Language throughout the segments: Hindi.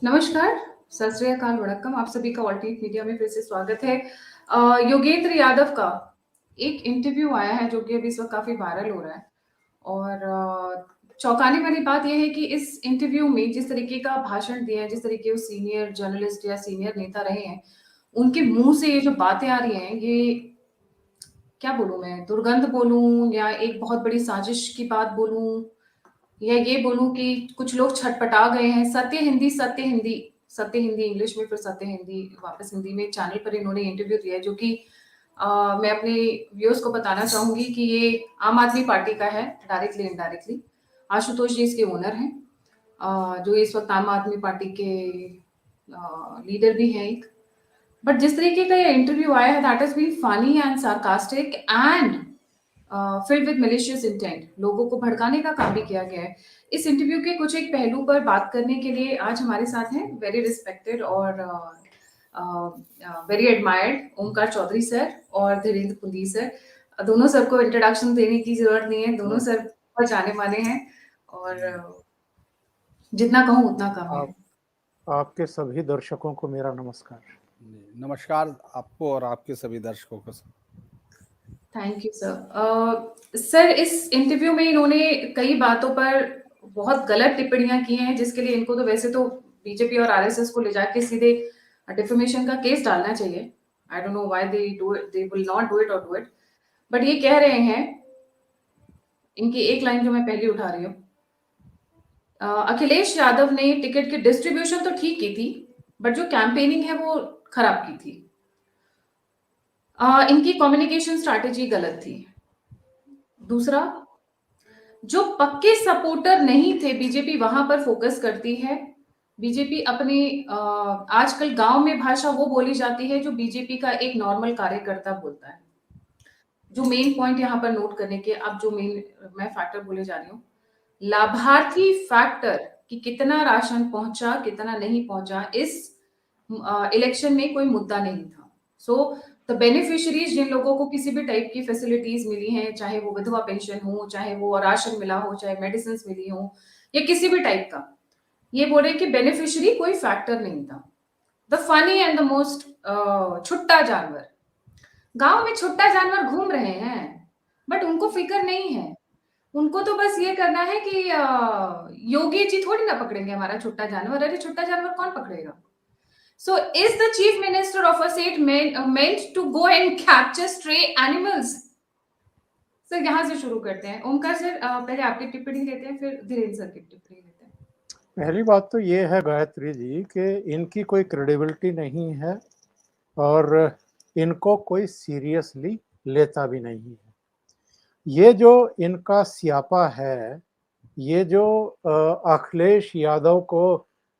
नमस्कार, सत श्री अकाल, वड़क्कम। आप सभी का ऑल्टरनेट मीडिया में फिर से स्वागत है। योगेंद्र यादव का एक इंटरव्यू आया है जो कि अभी इस वक़्त काफ़ी वायरल हो रहा है और चौंकाने वाली बात ये है कि इस इंटरव्यू में जिस तरीके का भाषण दिया है, जिस तरीके वो सीनियर जर्नलिस्ट या सीनियर नेता रहे हैं, उनके मुँह से ये जो बातें आ रही हैं, ये क्या बोलूँ मैं, दुर्गंध बोलूँ या एक बहुत बड़ी साजिश की बात बोलूँ या ये बोलूँ कि कुछ लोग छटपटा गए हैं। सत्य हिंदी इंग्लिश में, फिर सत्य हिंदी वापस हिंदी में चैनल पर इन्होंने इंटरव्यू दिया है जो कि मैं अपने व्यूअर्स को बताना चाहूँगी कि ये आम आदमी पार्टी का है, डायरेक्टली इनडायरेक्टली। आशुतोष जी इसके ओनर हैं, जो इस वक़्त आम आदमी पार्टी के लीडर भी हैं एक। बट जिस तरीके का ये इंटरव्यू आया है, that has been funny and sarcastic and filled with malicious intent. लोगों को भड़काने का काम भी किया गया है। इस इंटरव्यू के कुछ एक पहलू पर बात करने के लिए आज हमारे साथ हैं वेरी रिस्पेक्टेड और very admired Omkar Chaudhary sir और धीरेन्द्र पुंदी सर। दोनों सर को इंट्रोडक्शन देने की जरूरत नहीं है, दोनों सर बहुत जाने माने हैं और जितना कहूँ उतना कम है। आप आपके सभी दर्शकों को मेरा नमस्कार। नमस्कार आपको और आपके सभी दर्शकों को। Thank you sir. सर, इस इंटरव्यू में इन्होंने कई बातों पर बहुत गलत टिप्पणियां की हैं, जिसके लिए इनको तो वैसे तो बीजेपी और आरएसएस को ले जाके सीधे डिफेमेशन का केस डालना चाहिए। I don't know why they do it, they will not do it और डू इट। बट ये कह रहे हैं, इनकी एक लाइन जो मैं पहले उठा रही हूँ, अखिलेश यादव ने टिकट की डिस्ट्रीब्यूशन तो ठीक की थी, बट जो कैंपेनिंग है वो खराब की थी। इनकी कम्युनिकेशन स्ट्रैटेजी गलत थी। दूसरा, जो पक्के सपोर्टर नहीं थे, बीजेपी वहां पर फोकस करती है। बीजेपी अपनी आजकल गांव में भाषा वो बोली जाती है जो बीजेपी का एक नॉर्मल कार्यकर्ता बोलता है। जो मेन पॉइंट यहाँ पर नोट करने के, अब जो मेन मैं फैक्टर बोले जा रही हूँ, लाभार्थी फैक्टर कि कितना राशन पहुंचा कितना नहीं पहुंचा, इस इलेक्शन में कोई मुद्दा नहीं था। सो द बेनिफिशियरीज, जिन लोगों को किसी भी टाइप की फैसिलिटीज मिली हैं, चाहे वो विधवा पेंशन हो, चाहे वो राशन मिला हो, चाहे मेडिसिन मिली हो या किसी भी टाइप का, ये बोले कि बेनिफिशियरी कोई फैक्टर नहीं था। The funny and the most छुट्टा जानवर, गांव में छुट्टा जानवर घूम रहे हैं, बट उनको फिक्र नहीं है। उनको तो बस ये करना है कि योगी जी थोड़ी ना पकड़ेंगे हमारा छुट्टा जानवर। अरे छुट्टा जानवर कौन पकड़ेगा? So, is the chief minister of a state meant to go and capture stray animals? Sir यहाँ से शुरू करते हैं। ओमकार सर, पहले आपकी टिप्पणी लेते हैं, फिर धीरेन्द्र सर की टिप्पणी लेते हैं। पहली बात तो ये है गायत्री जी कि इनकी कोई क्रेडिबिलिटी नहीं है और इनको कोई सीरियसली लेता भी नहीं है। ये जो इनका स्यापा है, ये जो अखिलेश यादव को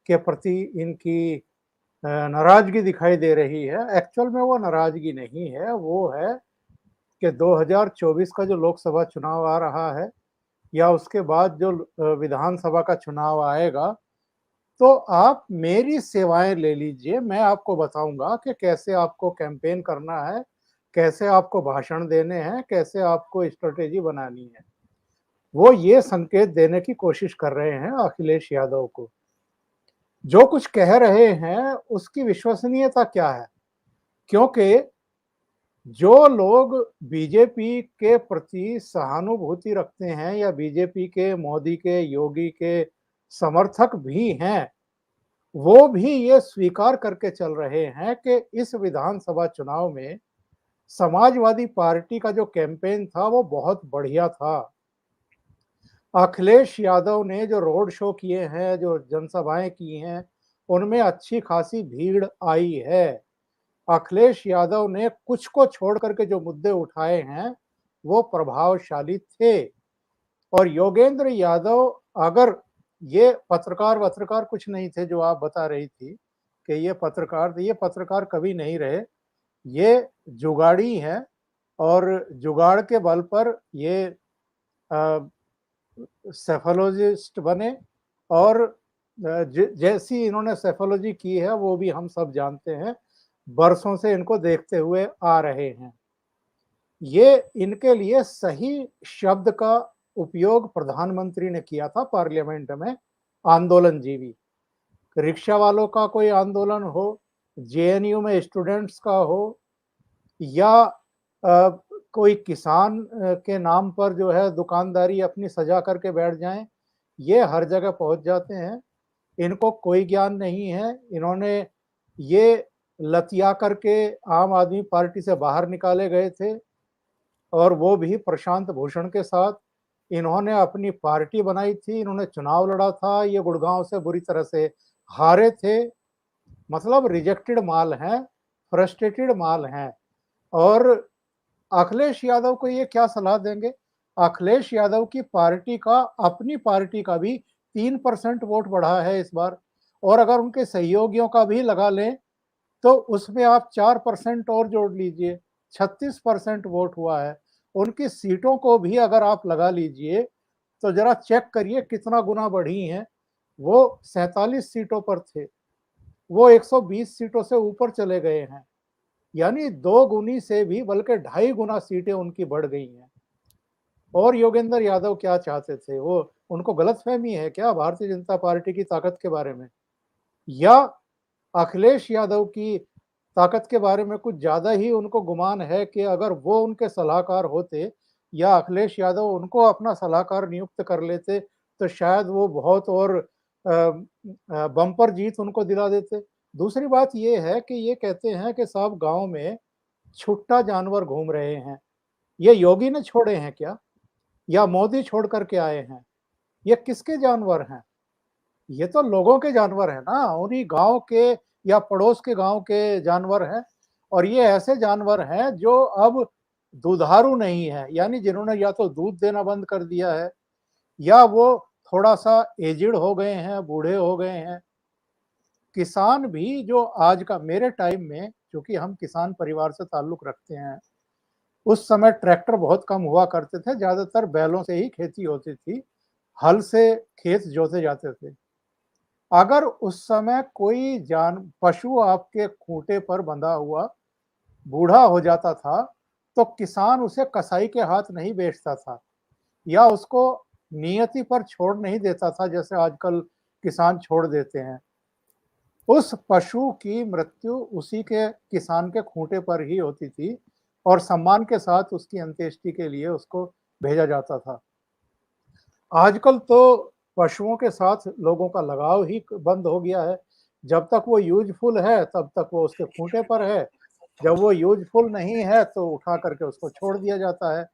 के प्रति इनकी नाराजगी दिखाई दे रही है, एक्चुअल में वो नाराजगी नहीं है, वो है कि 2024 का जो लोकसभा चुनाव आ रहा है या उसके बाद जो विधानसभा का चुनाव आएगा, तो आप मेरी सेवाएं ले लीजिए, मैं आपको बताऊंगा कि कैसे आपको कैंपेन करना है, कैसे आपको भाषण देने हैं, कैसे आपको स्ट्रेटेजी बनानी है। वो ये संकेत देने की कोशिश कर रहे हैं अखिलेश यादव को। जो कुछ कह रहे हैं उसकी विश्वसनीयता क्या है? क्योंकि जो लोग बीजेपी के प्रति सहानुभूति रखते हैं या बीजेपी के, मोदी के, योगी के समर्थक भी हैं, वो भी ये स्वीकार करके चल रहे हैं कि इस विधानसभा चुनाव में समाजवादी पार्टी का जो कैंपेन था वो बहुत बढ़िया था। अखिलेश यादव ने जो रोड शो किए हैं, जो जनसभाएं की हैं, उनमें अच्छी खासी भीड़ आई है। अखिलेश यादव ने कुछ को छोड़ करके जो मुद्दे उठाए हैं वो प्रभावशाली थे। और योगेंद्र यादव, अगर ये पत्रकार कुछ नहीं थे जो आप बता रही थी कि ये पत्रकार थे, ये पत्रकार कभी नहीं रहे, ये जुगाड़ी हैं और जुगाड़ के बल पर ये सेफोलॉजिस्ट बने और जैसी इन्होंने सेफोलॉजी की है वो भी हम सब जानते हैं, बरसों से इनको देखते हुए आ रहे हैं। ये इनके लिए सही शब्द का उपयोग प्रधानमंत्री ने किया था पार्लियामेंट में, आंदोलन जीवी। रिक्शा वालों का कोई आंदोलन हो, जेएनयू में स्टूडेंट्स का हो, या कोई किसान के नाम पर जो है दुकानदारी अपनी सजा करके बैठ जाएं, ये हर जगह पहुंच जाते हैं। इनको कोई ज्ञान नहीं है। इन्होंने ये लतिया करके आम आदमी पार्टी से बाहर निकाले गए थे, और वो भी प्रशांत भूषण के साथ। इन्होंने अपनी पार्टी बनाई थी, इन्होंने चुनाव लड़ा था, ये गुड़गांव से बुरी तरह से हारे थे। मतलब रिजेक्टेड माल हैं, फ्रस्ट्रेटेड माल हैं। और अखिलेश यादव को ये क्या सलाह देंगे? अखिलेश यादव की पार्टी का, अपनी पार्टी का भी 3% वोट बढ़ा है इस बार, और अगर उनके सहयोगियों का भी लगा लें तो उसमें आप 4% और जोड़ लीजिए, 36% वोट हुआ है। उनकी सीटों को भी अगर आप लगा लीजिए तो जरा चेक करिए कितना गुना बढ़ी हैं। वो 47 सीटों पर थे, वो 120 सीटों से ऊपर चले गए हैं, यानी 2 गुनी से भी बल्कि 2.5 गुना सीटें उनकी बढ़ गई हैं। और योगेंद्र यादव क्या चाहते थे? वो, उनको गलतफहमी है क्या भारतीय जनता पार्टी की ताकत के बारे में, या अखिलेश यादव की ताकत के बारे में कुछ ज्यादा ही उनको गुमान है कि अगर वो उनके सलाहकार होते या अखिलेश यादव उनको अपना सलाहकार नियुक्त कर लेते तो शायद वो बहुत और बम्पर जीत उनको दिला देते। दूसरी बात ये है कि ये कहते हैं कि साहब गांव में छुट्टा जानवर घूम रहे हैं। ये योगी ने छोड़े हैं क्या, या मोदी छोड़ करके आए हैं? ये किसके जानवर हैं? ये तो लोगों के जानवर हैं ना, उन्हीं गांव के या पड़ोस के गांव के जानवर हैं। और ये ऐसे जानवर हैं जो अब दुधारू नहीं है, यानी जिन्होंने या तो दूध देना बंद कर दिया है, या वो थोड़ा सा एजिड हो गए हैं, बूढ़े हो गए हैं। किसान भी जो आज का, मेरे टाइम में, क्योंकि हम किसान परिवार से ताल्लुक रखते हैं, उस समय ट्रैक्टर बहुत कम हुआ करते थे, ज्यादातर बैलों से ही खेती होती थी, हल से खेत जोते जाते थे। अगर उस समय कोई पशु आपके खूंटे पर बंधा हुआ बूढ़ा हो जाता था तो किसान उसे कसाई के हाथ नहीं बेचता था, या उसको नियति पर छोड़ नहीं देता था जैसे आजकल किसान छोड़ देते हैं। उस पशु की मृत्यु उसी के, किसान के खूंटे पर ही होती थी, और सम्मान के साथ उसकी अंत्येष्टि के लिए उसको भेजा जाता था। आजकल तो पशुओं के साथ लोगों का लगाव ही बंद हो गया है। जब तक वो यूजफुल है तब तक वो उसके खूंटे पर है, जब वो यूजफुल नहीं है तो उठा करके उसको छोड़ दिया जाता है।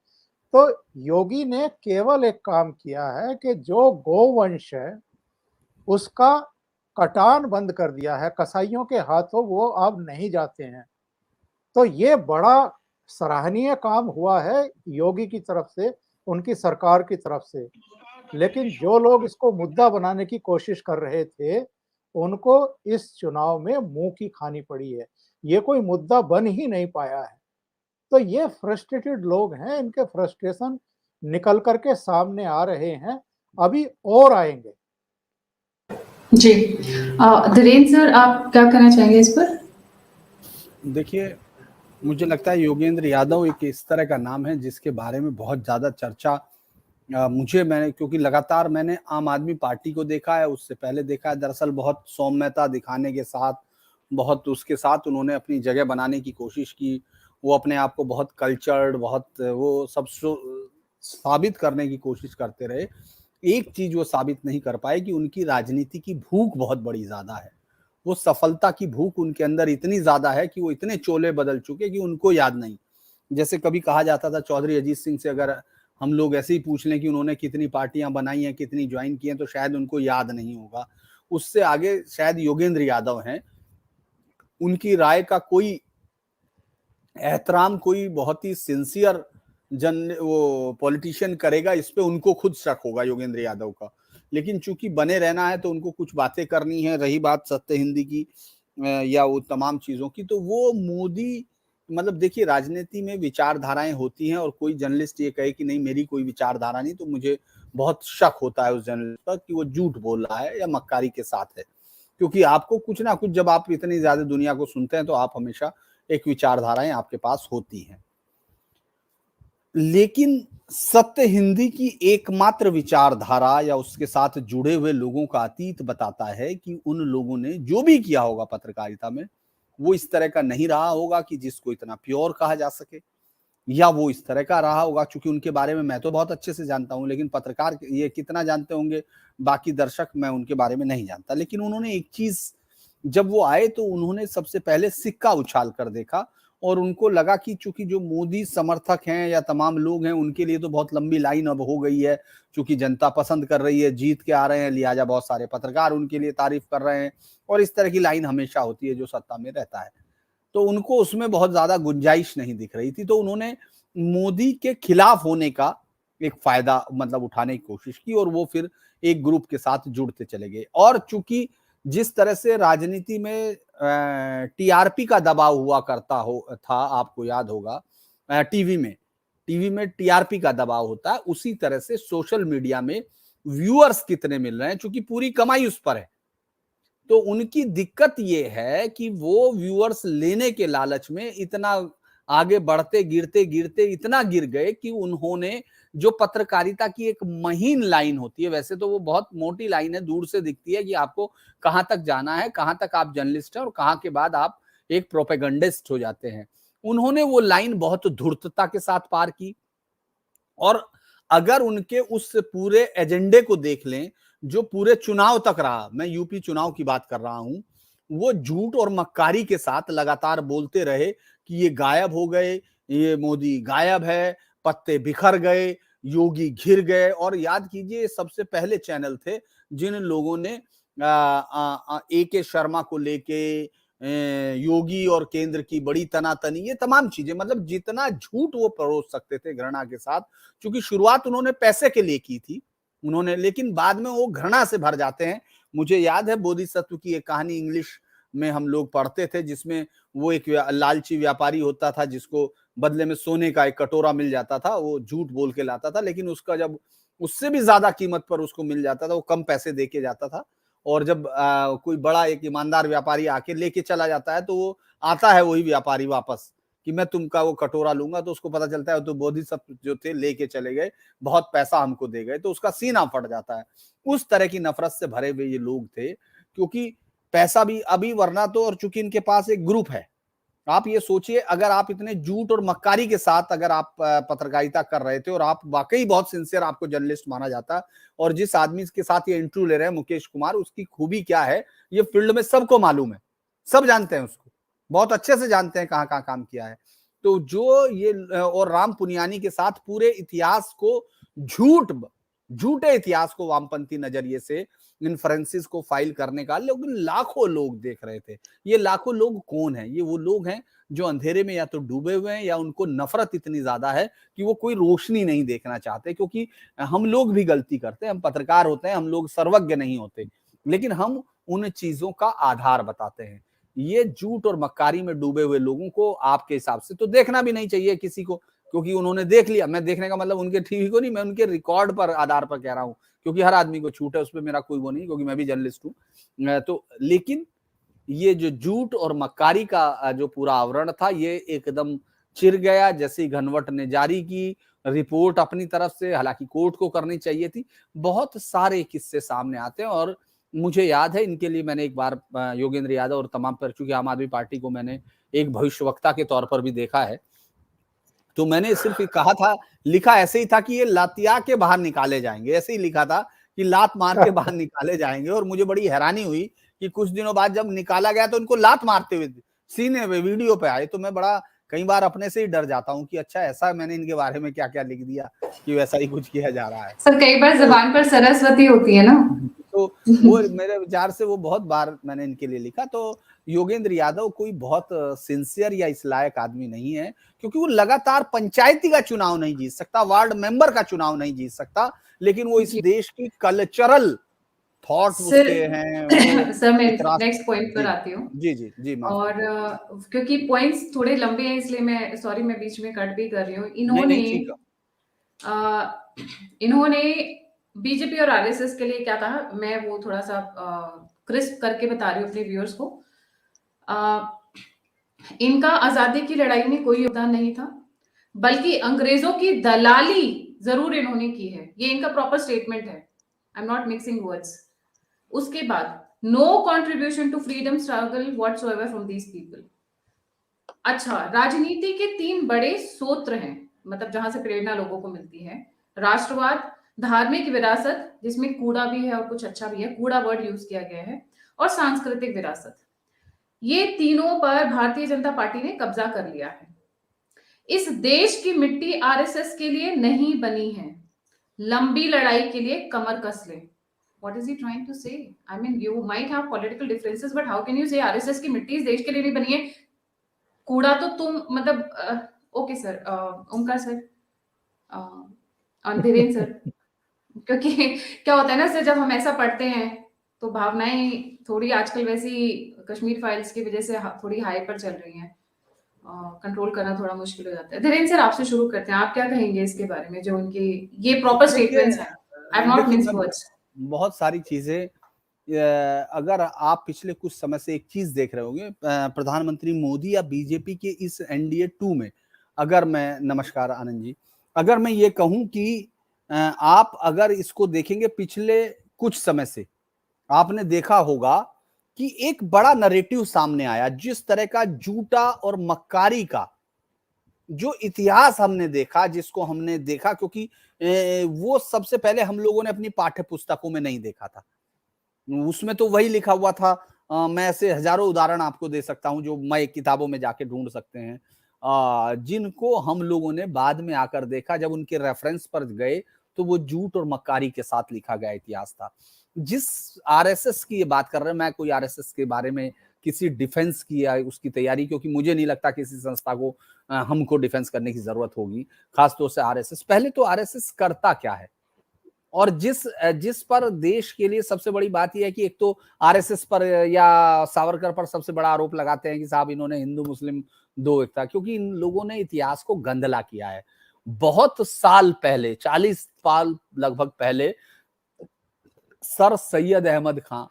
तो योगी ने केवल एक काम किया है कि जो गोवंश है उसका कटान बंद कर दिया है, कसाईयों के हाथों वो अब नहीं जाते हैं। तो ये बड़ा सराहनीय काम हुआ है योगी की तरफ से, उनकी सरकार की तरफ से। लेकिन जो लोग इसको मुद्दा बनाने की कोशिश कर रहे थे उनको इस चुनाव में मुंह की खानी पड़ी है। ये कोई मुद्दा बन ही नहीं पाया है। तो ये फ्रस्ट्रेटेड लोग हैं, इनके फ्रस्ट्रेशन निकल करके सामने आ रहे हैं, अभी और आएंगे। जी, धीरेन्द्र सर, आप क्या कहना चाहेंगे इस पर? देखिए, मुझे लगता है योगेंद्र यादव एक इस तरह का नाम है जिसके बारे में बहुत ज्यादा चर्चा मैंने, क्योंकि लगातार मैंने आम आदमी पार्टी को देखा है, उससे पहले देखा है। दरअसल बहुत सौम्यता दिखाने के साथ, बहुत उसके साथ उन्होंने अपनी जगह बनाने की कोशिश की। वो अपने आप को बहुत कल्चर्ड, बहुत वो सब साबित करने की कोशिश करते रहे। एक चीज वो साबित नहीं कर पाए कि उनकी राजनीति की भूख बहुत बड़ी ज्यादा है। वो सफलता की भूख उनके अंदर इतनी ज्यादा है कि वो इतने चोले बदल चुके कि उनको याद नहीं। जैसे कभी कहा जाता था चौधरी अजीत सिंह से अगर हम लोग ऐसे ही पूछ लें कि उन्होंने कितनी पार्टियां बनाई हैं, कितनी ज्वाइन की हैं, तो शायद उनको याद नहीं होगा। उससे आगे शायद योगेंद्र यादव हैं। उनकी राय का कोई एहतराम कोई बहुत ही सिंसियर वो पॉलिटिशियन करेगा, इस पे उनको खुद शक होगा योगेंद्र यादव का। लेकिन चूंकि बने रहना है तो उनको कुछ बातें करनी है। रही बात सत्य हिंदी की या वो तमाम चीजों की, तो वो मोदी, मतलब देखिए राजनीति में विचारधाराएं होती हैं, और कोई जर्नलिस्ट ये कहे कि नहीं मेरी कोई विचारधारा नहीं, तो मुझे बहुत शक होता है उस जर्नलिस्ट पर कि वो झूठ बोल रहा है या मक्कारी के साथ है। क्योंकि आपको कुछ ना कुछ, जब आप इतनी ज्यादा दुनिया को सुनते हैं तो आप हमेशा एक विचारधाराएं आपके पास होती हैं। लेकिन सत्य हिंदी की एकमात्र विचारधारा या उसके साथ जुड़े हुए लोगों का अतीत बताता है कि उन लोगों ने जो भी किया होगा पत्रकारिता में, वो इस तरह का नहीं रहा होगा कि जिसको इतना प्योर कहा जा सके, या वो इस तरह का रहा होगा। क्योंकि उनके बारे में मैं तो बहुत अच्छे से जानता हूं, लेकिन पत्रकार ये कितना जानते होंगे बाकी दर्शक, मैं उनके बारे में नहीं जानता। लेकिन उन्होंने एक चीज, जब वो आए तो उन्होंने सबसे पहले सिक्का उछाल कर देखा, और उनको लगा कि चूंकि जो मोदी समर्थक हैं या तमाम लोग हैं, उनके लिए तो बहुत लंबी लाइन अब हो गई है, चूंकि जनता पसंद कर रही है, जीत के आ रहे हैं, लिहाजा बहुत सारे पत्रकार उनके लिए तारीफ कर रहे हैं, और इस तरह की लाइन हमेशा होती है जो सत्ता में रहता है। तो उनको उसमें बहुत ज्यादा गुंजाइश नहीं दिख रही थी, तो उन्होंने मोदी के खिलाफ होने का एक फायदा मतलब उठाने की कोशिश की, और वो फिर एक ग्रुप के साथ जुड़ते चले गए। और चूंकि जिस तरह से राजनीति में टीआरपी का दबाव हुआ करता हो था, आपको याद होगा, टीवी में टीआरपी का दबाव होता है, उसी तरह से सोशल मीडिया में व्यूअर्स कितने मिल रहे हैं, चूंकि पूरी कमाई उस पर है। तो उनकी दिक्कत ये है कि वो व्यूअर्स लेने के लालच में इतना आगे बढ़ते गिरते इतना गिर गए कि उन्होंने जो पत्रकारिता की एक महीन लाइन होती है, वैसे तो वो बहुत मोटी लाइन है, दूर से दिखती है कि आपको कहां तक जाना है, कहां तक आप जर्नलिस्ट हैं और कहां के बाद आप एक प्रोपेगेंडिस्ट हो जाते हैं। उन्होंने वो लाइन बहुत धूर्तता के साथ पार की, और अगर उनके उस पूरे एजेंडे को देख लें जो पूरे चुनाव तक रहा, मैं यूपी चुनाव की बात कर रहा हूं, वो झूठ और मक्कारी के साथ लगातार बोलते रहे कि ये गायब हो गए, ये मोदी गायब है, पत्ते बिखर गए, योगी घिर गए। और याद कीजिए, सबसे पहले चैनल थे जिन लोगों ने ए.के. शर्मा को लेके, योगी और केंद्र की बड़ी तनातनी, ये तमाम चीजें, मतलब जितना झूठ वो परोस सकते थे घृणा के साथ, क्योंकि शुरुआत उन्होंने पैसे के लिए की थी उन्होंने, लेकिन बाद में वो घृणा से भर जाते हैं। मुझे याद है बोधिसत्व की एक कहानी इंग्लिश में हम लोग पढ़ते थे, जिसमें वो एक लालची व्यापारी होता था जिसको बदले में सोने का एक कटोरा मिल जाता था, वो झूठ बोल के लाता था, लेकिन उसका जब उससे भी ज्यादा कीमत पर उसको मिल जाता था, वो कम पैसे दे के जाता था। और जब कोई बड़ा एक ईमानदार व्यापारी आके लेके चला जाता है, तो वो आता है वही व्यापारी वापस कि मैं तुमका वो कटोरा लूंगा, तो उसको पता चलता है तो बोधिसत्व जो थे लेके चले गए, बहुत पैसा हमको दे गए, तो उसका सीना फट जाता है। उस तरह की नफरत से भरे हुए ये लोग थे, क्योंकि पैसा भी अभी, वरना तो, और चूंकि इनके पास एक ग्रुप है। आप ये सोचिए, अगर आप इतने झूठ और मक्कारी के साथ अगर आप पत्रकारिता कर रहे थे और आप वाकई बहुत सिंसियर, आपको जर्नलिस्ट माना जाता, और जिस आदमी के साथ ये इंटरव्यू ले रहे हैं मुकेश कुमार, उसकी खूबी क्या है ये फील्ड में सबको मालूम है, सब जानते हैं उसको, बहुत अच्छे से जानते हैं कहाँ कहाँ काम किया है। तो जो ये, और राम पुनियानी के साथ पूरे इतिहास को झूठे इतिहास को वामपंथी नजरिए से इन्फ्रेंसिस को फाइल करने का लाखों लोग देख रहे थे। ये लाखों लोग कौन है? ये वो लोग हैं जो अंधेरे में या तो डूबे हुए हैं, या उनको नफरत इतनी ज्यादा है कि वो कोई रोशनी नहीं देखना चाहते। क्योंकि हम लोग भी गलती करते हैं, हम पत्रकार होते हैं, हम लोग सर्वज्ञ नहीं होते, लेकिन हम उन चीजों का आधार बताते हैं। ये झूठ और मक्कारी में डूबे हुए लोगों को आपके हिसाब से तो देखना भी नहीं चाहिए किसी को, क्योंकि उन्होंने देख लिया। मैं देखने का मतलब उनके टीवी को नहीं, मैं उनके रिकॉर्ड पर आधार पर कह रहा हूं, क्योंकि हर आदमी को छूट है, उस पर मेरा कोई वो नहीं, क्योंकि मैं भी जर्नलिस्ट हूं। तो लेकिन ये जो झूठ और मक्कारी का जो पूरा आवरण था, ये एकदम चिर गया जैसे घनवट ने जारी की रिपोर्ट अपनी तरफ से, हालांकि कोर्ट को करनी चाहिए थी। बहुत सारे किस्से सामने आते हैं, और मुझे याद है इनके लिए मैंने एक बार योगेंद्र यादव और तमाम पर, चूंकि आम आदमी पार्टी को मैंने एक भविष्यवक्ता के तौर पर भी देखा है, तो मैंने सिर्फ कहा था, लिखा ऐसे ही था कि ये लातिया के बाहर निकाले जाएंगे, ऐसे ही लिखा था कि लात मार के बाहर निकाले जाएंगे। और मुझे बड़ी हैरानी हुई कि कुछ दिनों बाद जब निकाला गया तो उनको लात मारते हुए सीने में वीडियो पे आए। तो मैं बड़ा कई बार अपने से ही डर जाता हूँ कि अच्छा, ऐसा मैंने इनके बारे में क्या क्या लिख दिया कि वैसा ही कुछ किया जा रहा है। सर कई बार जबान पर सरस्वती होती है ना, तो वो मेरे विचार से वो बहुत बार मैंने इनके लिए लिखा। तो योगेंद्र यादव कोई बहुत सिंसियर या इस लायक आदमी नहीं है, क्योंकि वो लगातार पंचायती का चुनाव नहीं जीत सकता, वार्ड मेंबर का चुनाव नहीं जीत सकता, लेकिन वो इस देश की कल्चरल थॉट उसके हैं। सर मैं नेक्स्ट पॉइंट पर आती हूँ। जी जी जी। और क्योंकि पॉइंट्स थोड़े लंबे हैं, इसलिए मैं सॉरी, मैं बीच में कट भी कर रही हूँ। इन्होंने बीजेपी और आरएसएस के लिए क्या कहा, मैं वो थोड़ा सा क्रिस्प करके बता रही हूँ अपने व्यूअर्स को। इनका आजादी की लड़ाई में कोई योगदान नहीं था। बल्कि अंग्रेजों की दलाली जरूर इन्होंने की है। ये इनका प्रॉपर स्टेटमेंट है, I am not mixing words. उसके बाद no contribution to freedom struggle whatsoever from these people. अच्छा, राजनीति के 3 बड़े सूत्र हैं, मतलब जहां से प्रेरणा लोगों को मिलती है। राष्ट्रवाद, धार्मिक विरासत जिसमें कूड़ा भी है और कुछ अच्छा भी है, कूड़ा वर्ड यूज किया गया है, और सांस्कृतिक विरासत। ये तीनों पर भारतीय जनता पार्टी ने कब्जा कर लिया है। इस देश की मिट्टी आरएसएस के लिए नहीं बनी है। लंबी लड़ाई के लिए कमर कस ले। What is he trying to say? I mean, you might have political differences, but how can you say RSS की मिट्टी इस देश के लिए नहीं बनी है? कूड़ा तो तुम मतलब ओके सर, ओमकार सर और धीरेन्द्र सर, क्योंकि क्या होता है ना सर, जब हम ऐसा पढ़ते हैं तो भावनाएं थोड़ी आजकल वैसी कश्मीर फाइल्स की वजह से थोड़ी हाई पर चल रही हैं, कंट्रोल करना थोड़ा मुश्किल हो जाता है। धीरेन्द्र सर, आपसे शुरू करते हैं, आप क्या कहेंगे इसके बारे में, जो उनकी ये प्रॉपर स्टेटमेंट्स हैं? I have not missed words. बहुत सारी चीजें, अगर आप पिछले कुछ समय से एक चीज देख रहे होंगे, प्रधानमंत्री मोदी या बीजेपी के इस एनडीए 2 में, अगर मैं, नमस्कार आनंद जी, अगर मैं ये कहूं कि आप अगर इसको देखेंगे पिछले कुछ समय से, आपने देखा होगा कि एक बड़ा नरेटिव सामने आया, जिस तरह का झूठा और मक्कारी का जो इतिहास हमने देखा, जिसको हमने देखा, क्योंकि वो सबसे पहले हम लोगों ने अपनी पाठ्य पुस्तकों में नहीं देखा था। उसमें तो वही लिखा हुआ था, मैं ऐसे हजारों उदाहरण आपको दे सकता हूं जो मैं किताबों में जाके ढूंढ सकते हैं, जिनको हम लोगों ने बाद में आकर देखा, जब उनके रेफरेंस पर गए तो वो झूठ और मक्कारी के साथ लिखा गया इतिहास था। जिस आरएसएस की ये बात कर रहे हैं, मैं कोई आरएसएस के बारे में किसी डिफेंस की या उसकी तैयारी, क्योंकि मुझे नहीं लगता किसी संस्था को हमको डिफेंस करने की जरूरत होगी, खासतौर से आरएसएस। पहले तो आरएसएस करता क्या है, और जिस पर देश के लिए सबसे बड़ी बात यह है कि एक तो आरएसएस पर या सावरकर पर सबसे बड़ा आरोप लगाते हैं कि साहब इन्होंने हिंदू मुस्लिम दो एकता, क्योंकि इन लोगों ने इतिहास को गंदला किया है। बहुत साल पहले, 40 साल लगभग पहले, सर सैयद अहमद खां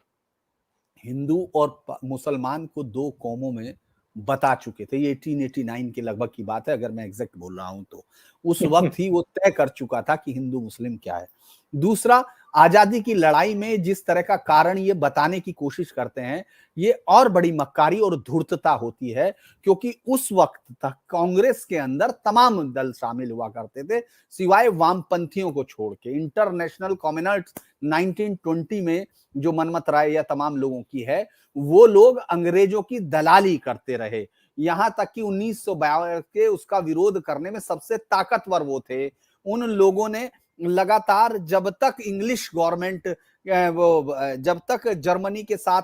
हिंदू और मुसलमान को 2 कौमों में बता चुके थे। ये 1889 के लगभग की बात है, अगर मैं एग्जैक्ट बोल रहा हूं तो। उस वक्त ही वो तय कर चुका था कि हिंदू मुस्लिम क्या है। दूसरा, आजादी की लड़ाई में जिस तरह का कारण ये बताने की कोशिश करते हैं, ये और बड़ी मक्कारी और धूर्तता होती है, क्योंकि उस वक्त तक कांग्रेस के अंदर तमाम दल शामिल हुआ करते थे, सिवाय वामपंथियों को छोड़ के। इंटरनेशनल कम्युनिस्ट 1920 में जो मनमत राय या तमाम लोगों की है, वो लोग अंग्रेजों की दलाली करते रहे, यहां तक कि 1952 के उसका विरोध करने में सबसे ताकतवर वो थे। उन लोगों ने लगातार, जब तक इंग्लिश गवर्नमेंट, जब तक जर्मनी के साथ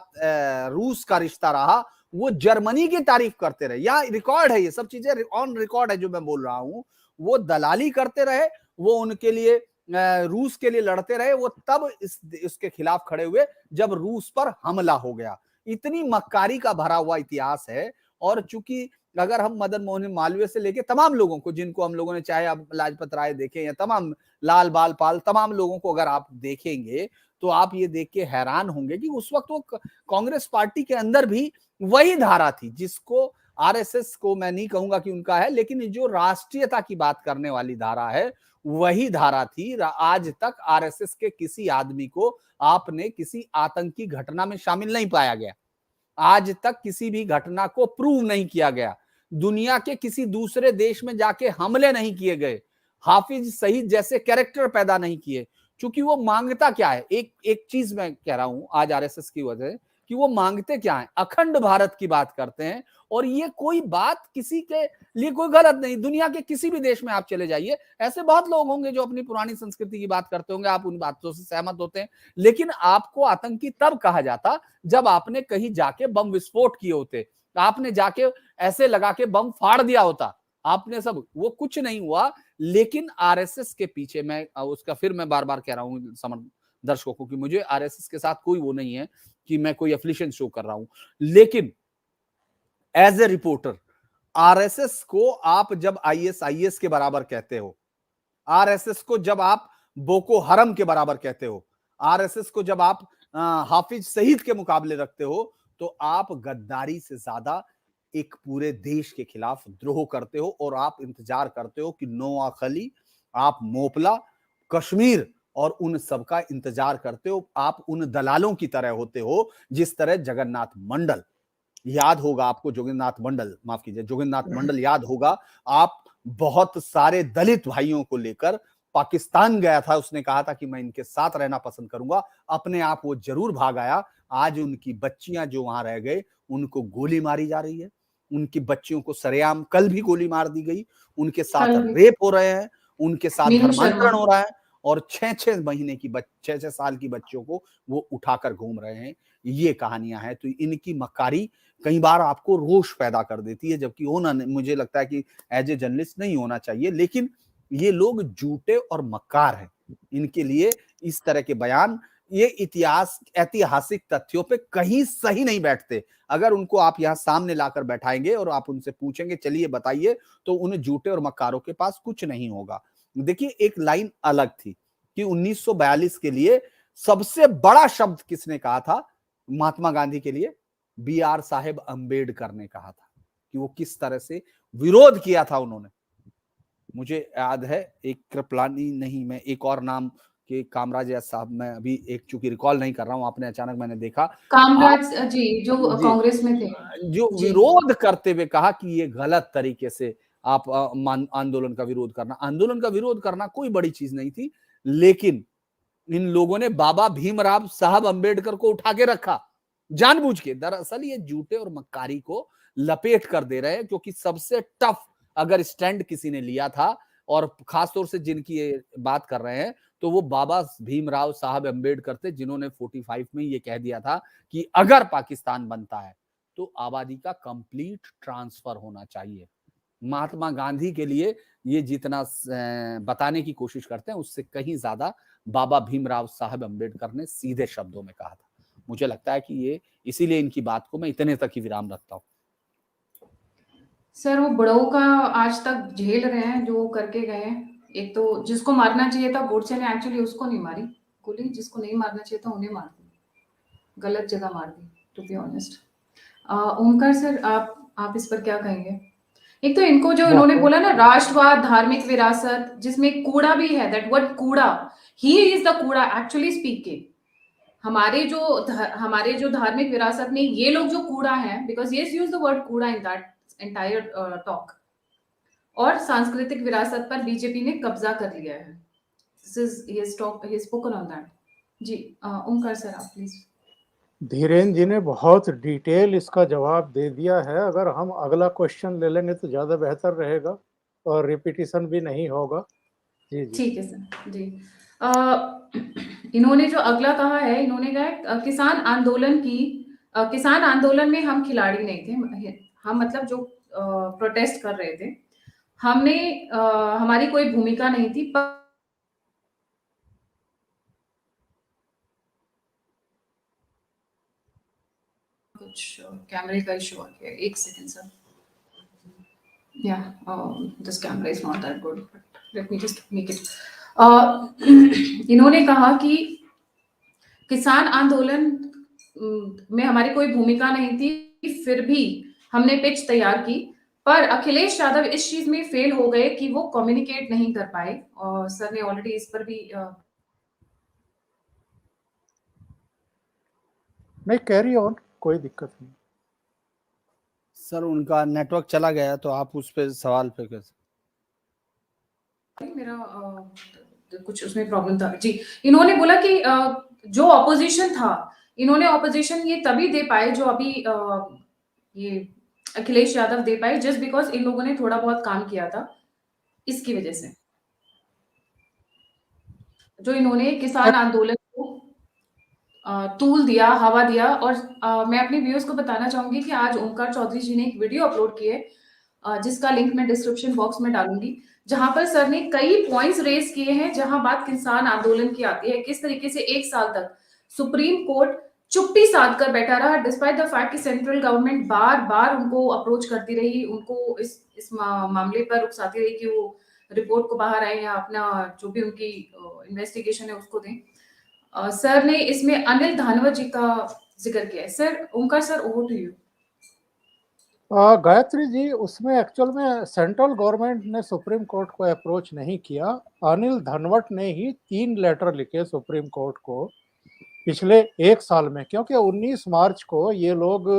रूस का रिश्ता रहा, वो जर्मनी की तारीफ करते रहे। या रिकॉर्ड है, ये सब चीजें ऑन रिकॉर्ड है जो मैं बोल रहा हूं। वो दलाली करते रहे, वो उनके लिए, रूस के लिए लड़ते रहे। वो तब इसके खिलाफ खड़े हुए जब रूस पर हमला हो गया। इतनी मक्कारी का भरा हुआ इतिहास है। और चूंकि अगर हम मदन मोहन मालवीय से लेके तमाम लोगों को, जिनको हम लोगों ने, चाहे आप लाजपत राय देखें या तमाम लाल बाल पाल, तमाम लोगों को अगर आप देखेंगे तो आप ये देख के हैरान होंगे कि उस वक्त वो कांग्रेस पार्टी के अंदर भी वही धारा थी, जिसको आरएसएस को मैं नहीं कहूंगा कि उनका है, लेकिन जो राष्ट्रीयता की बात करने वाली धारा है, वही धारा थी। आज तक आरएसएस के किसी आदमी को आपने किसी आतंकी घटना में शामिल नहीं पाया गया। आज तक किसी भी घटना को प्रूव नहीं किया गया। दुनिया के किसी दूसरे देश में जाके हमले नहीं किए गए। हाफिज सईद जैसे कैरेक्टर पैदा नहीं किए। क्योंकि वो मांगता क्या है, एक चीज मैं कह रहा हूं आज आरएसएस की वजह, कि वो मांगते क्या है, अखंड भारत की बात करते हैं। और ये कोई बात किसी के लिए कोई गलत नहीं। दुनिया के किसी भी देश में आप चले जाइए, ऐसे बहुत लोग होंगे जो अपनी पुरानी संस्कृति की बात करते होंगे, आप उन बातों से सहमत होते हैं। लेकिन आपको आतंकी तब कहा जाता जब आपने कहीं जाके बम विस्फोट किए होते, आपने जाके ऐसे लगा के बम फाड़ दिया होता, आपने सब, वो कुछ नहीं हुआ। लेकिन आरएसएस के पीछे, मैं उसका फिर मैं बार बार कह रहा हूं दर्शकों को कि मुझे आरएसएस के साथ कोई वो नहीं है कि मैं कोई एफिलिएशन शो कर रहा हूं, लेकिन एज ए रिपोर्टर आरएसएस को आप जब आईएसआईएस के बराबर कहते हो, आरएसएस को जब आप बोको हरम के बराबर कहते हो, आरएसएस को जब आप हाफिज सईद के मुकाबले रखते हो, तो आप गद्दारी से ज्यादा एक पूरे देश के खिलाफ द्रोह करते हो और आप इंतजार करते हो कि नोआखली, आप मोपला, कश्मीर और उन सब का इंतजार करते हो। आप उन दलालों की तरह होते हो जिस तरह जगन्नाथ मंडल, याद होगा आपको, जोगेंद्रनाथ मंडल, माफ कीजिए, जोगेंद्रनाथ मंडल याद होगा। आप बहुत सारे दलित भाइयों को लेकर पाकिस्तान गया था, उसने कहा था कि मैं इनके साथ रहना पसंद करूंगा, अपने आप वो जरूर भाग आया। आज उनकी बच्चियां जो वहां रह गए उनको गोली मारी जा रही है, उनकी बच्चियों को सरेआम कल भी गोली मार दी गई, उनके साथ कल भी रेप हो रहे हैं, उनके साथ मीनू शर्मा, धर्मांतरण हो रहा है और 6-6 महीने की 6-6 साल की बच्चियों को वो उठाकर घूम रहे हैं। ये कहानियां हैं। तो इनकी मक्कारी कई बार आपको रोष पैदा कर देती है, जबकि होना मुझे लगता है कि एज ए जर्नलिस्ट नहीं होना चाहिए, लेकिन ये लोग झूठे और मक्कार हैं। इनके लिए इस तरह के बयान ये ऐतिहासिक तथ्यों पे कहीं सही नहीं बैठते। अगर उनको आप यहां सामने लाकर बैठाएंगे और आप उनसे पूछेंगे चलिए बताइए, तो उन झूठे और मक्कारों के पास कुछ नहीं होगा। देखिए एक लाइन अलग थी कि 1942 के लिए सबसे बड़ा शब्द किसने कहा था महात्मा गांधी के लिए? बी.आर. साहेब अंबेडकर ने कहा था कि वो किस तरह से विरोध किया था उन्होंने। मुझे याद है एक कृपलानी नहीं, मैं एक और नाम के कामराज साहब, मैं अभी एक चूंकि रिकॉल नहीं कर रहा हूं, आपने अचानक मैंने देखा कामराज जी जो जी, कांग्रेस में थे जो जी। विरोध करते हुए कहा कि ये गलत तरीके से आप आंदोलन का विरोध करना, आंदोलन का विरोध करना कोई बड़ी चीज नहीं थी, लेकिन इन लोगों ने बाबा भीमराव साहब अंबेडकर को उठा के रखा जानबूझ के। दरअसल ये झूठे और मक्कारी को लपेट कर दे रहे हैं, क्योंकि सबसे टफ अगर स्टैंड किसी ने लिया था, और खासतौर से जिनकी ये बात कर रहे हैं, तो वो बाबा भीमराव साहब अंबेडकर थे, जिन्होंने 45 में ये कह दिया था कि अगर पाकिस्तान बनता है तो आबादी का कंप्लीट ट्रांसफर होना चाहिए। महात्मा गांधी के लिए ये जितना बताने की कोशिश करते हैं, उससे कहीं ज्यादा बाबा भीमराव साहब अंबेडकर ने सीधे शब्दों में कहा था। मुझे लगता है कि ये इसीलिए इनकी बात को मैं इतने तक ही विराम रखता हूँ। सर वो बड़ों का आज तक झेल रहे हैं जो करके गए हैं। एक तो जिसको मारना चाहिए था गोडसे ने एक्चुअली उसको नहीं मारी गोली, जिसको नहीं मारना चाहिए था उन्हें मार दी, गलत जगह मार दी to be honest. Omkar sir आप इस पर क्या कहेंगे? एक तो इनको जो इन्होंने बोला ना राष्ट्रवाद धार्मिक विरासत, जिसमें कूड़ा भी है, दैट वर्ड कूड़ा, ही इज द कूड़ा एक्चुअली स्पीकिंग। हमारे जो धार्मिक विरासत में ये लोग जो कूड़ा है, because yes use the word कूड़ा इन दैट एंटायर टॉक। और सांस्कृतिक विरासत पर बीजेपी ने कब्जा कर लिया है। This is he has spoken on that. जी ओमकार सर आप प्लीज। धीरेन्द्र जी ने बहुत डिटेल इसका जवाब दे दिया है। अगर हम अगला क्वेश्चन ले लेंगे तो ज़्यादा बेहतर रहेगा और रिपीटिशन भी नहीं होगा। जी जी ठीक है सर जी। इन्होंने जो अगला कहा है, इन्होंने कहा किसान आंदोलन में हम खिलाड़ी नहीं थे, हम मतलब जो प्रोटेस्ट कर रहे थे, हमारी कोई भूमिका नहीं थी। कुछ कैमरे का इशू आ गया, एक second sir. This camera is not that good, let me just make it. इन्होंने कहा कि किसान आंदोलन में हमारी कोई भूमिका नहीं थी, फिर भी हमने पिच तैयार की, पर अखिलेश यादव इस चीज में फेल हो गए कि वो कम्युनिकेट नहीं कर पाए। और सर ने ऑलरेडी इस पर भी नहीं, कैरी ऑन, कोई दिक्कत नहीं। सर उनका नेटवर्क चला गया, तो आप उस पर सवाल पे कर मेरा कुछ उसमें प्रॉब्लम था जी। इन्होंने बोला कि जो ऑपोजिशन था, इन्होंने ऑपोजिशन ये तभी दे पाए जो अभी ये अखिलेश यादव दे पाए, जस्ट बिकॉज इन लोगों ने थोड़ा बहुत काम किया था, इसकी वजह से जो इन्होंने किसान आंदोलन को तूल दिया, हवा दिया। और मैं अपने व्यूअर्स को बताना चाहूंगी कि आज ओमकार चौधरी जी ने एक वीडियो अपलोड की है, जिसका लिंक मैं डिस्क्रिप्शन बॉक्स में डालूंगी, जहां पर सर ने कई पॉइंट्स रेज किए हैं, जहां बात किसान आंदोलन की आती है, किस तरीके से 1 साल तक सुप्रीम कोर्ट चुप्पी साध कर बैठा रहा, डिस्पाइट द फैक्ट कि सेंट्रल गवर्नमेंट बार बार उनको अप्रोच करती रही, उनको इस मामले पर उकसाती रही कि वो रिपोर्ट को बाहर आए या अपना जो भी उनकी इन्वेस्टिगेशन है उसको दें। सर ने इसमें अनिल धानवत जी का जिक्र किया है। Sir Omkar sir, over to you. Gayatri ji, उसमें एक्चुअल में सेंट्रल गवर्नमेंट ने सुप्रीम कोर्ट को अप्रोच नहीं किया। अनिल धनवट ने ही 3 लेटर लिखे सुप्रीम कोर्ट को पिछले 1 साल में, क्योंकि 19 मार्च को ये लोग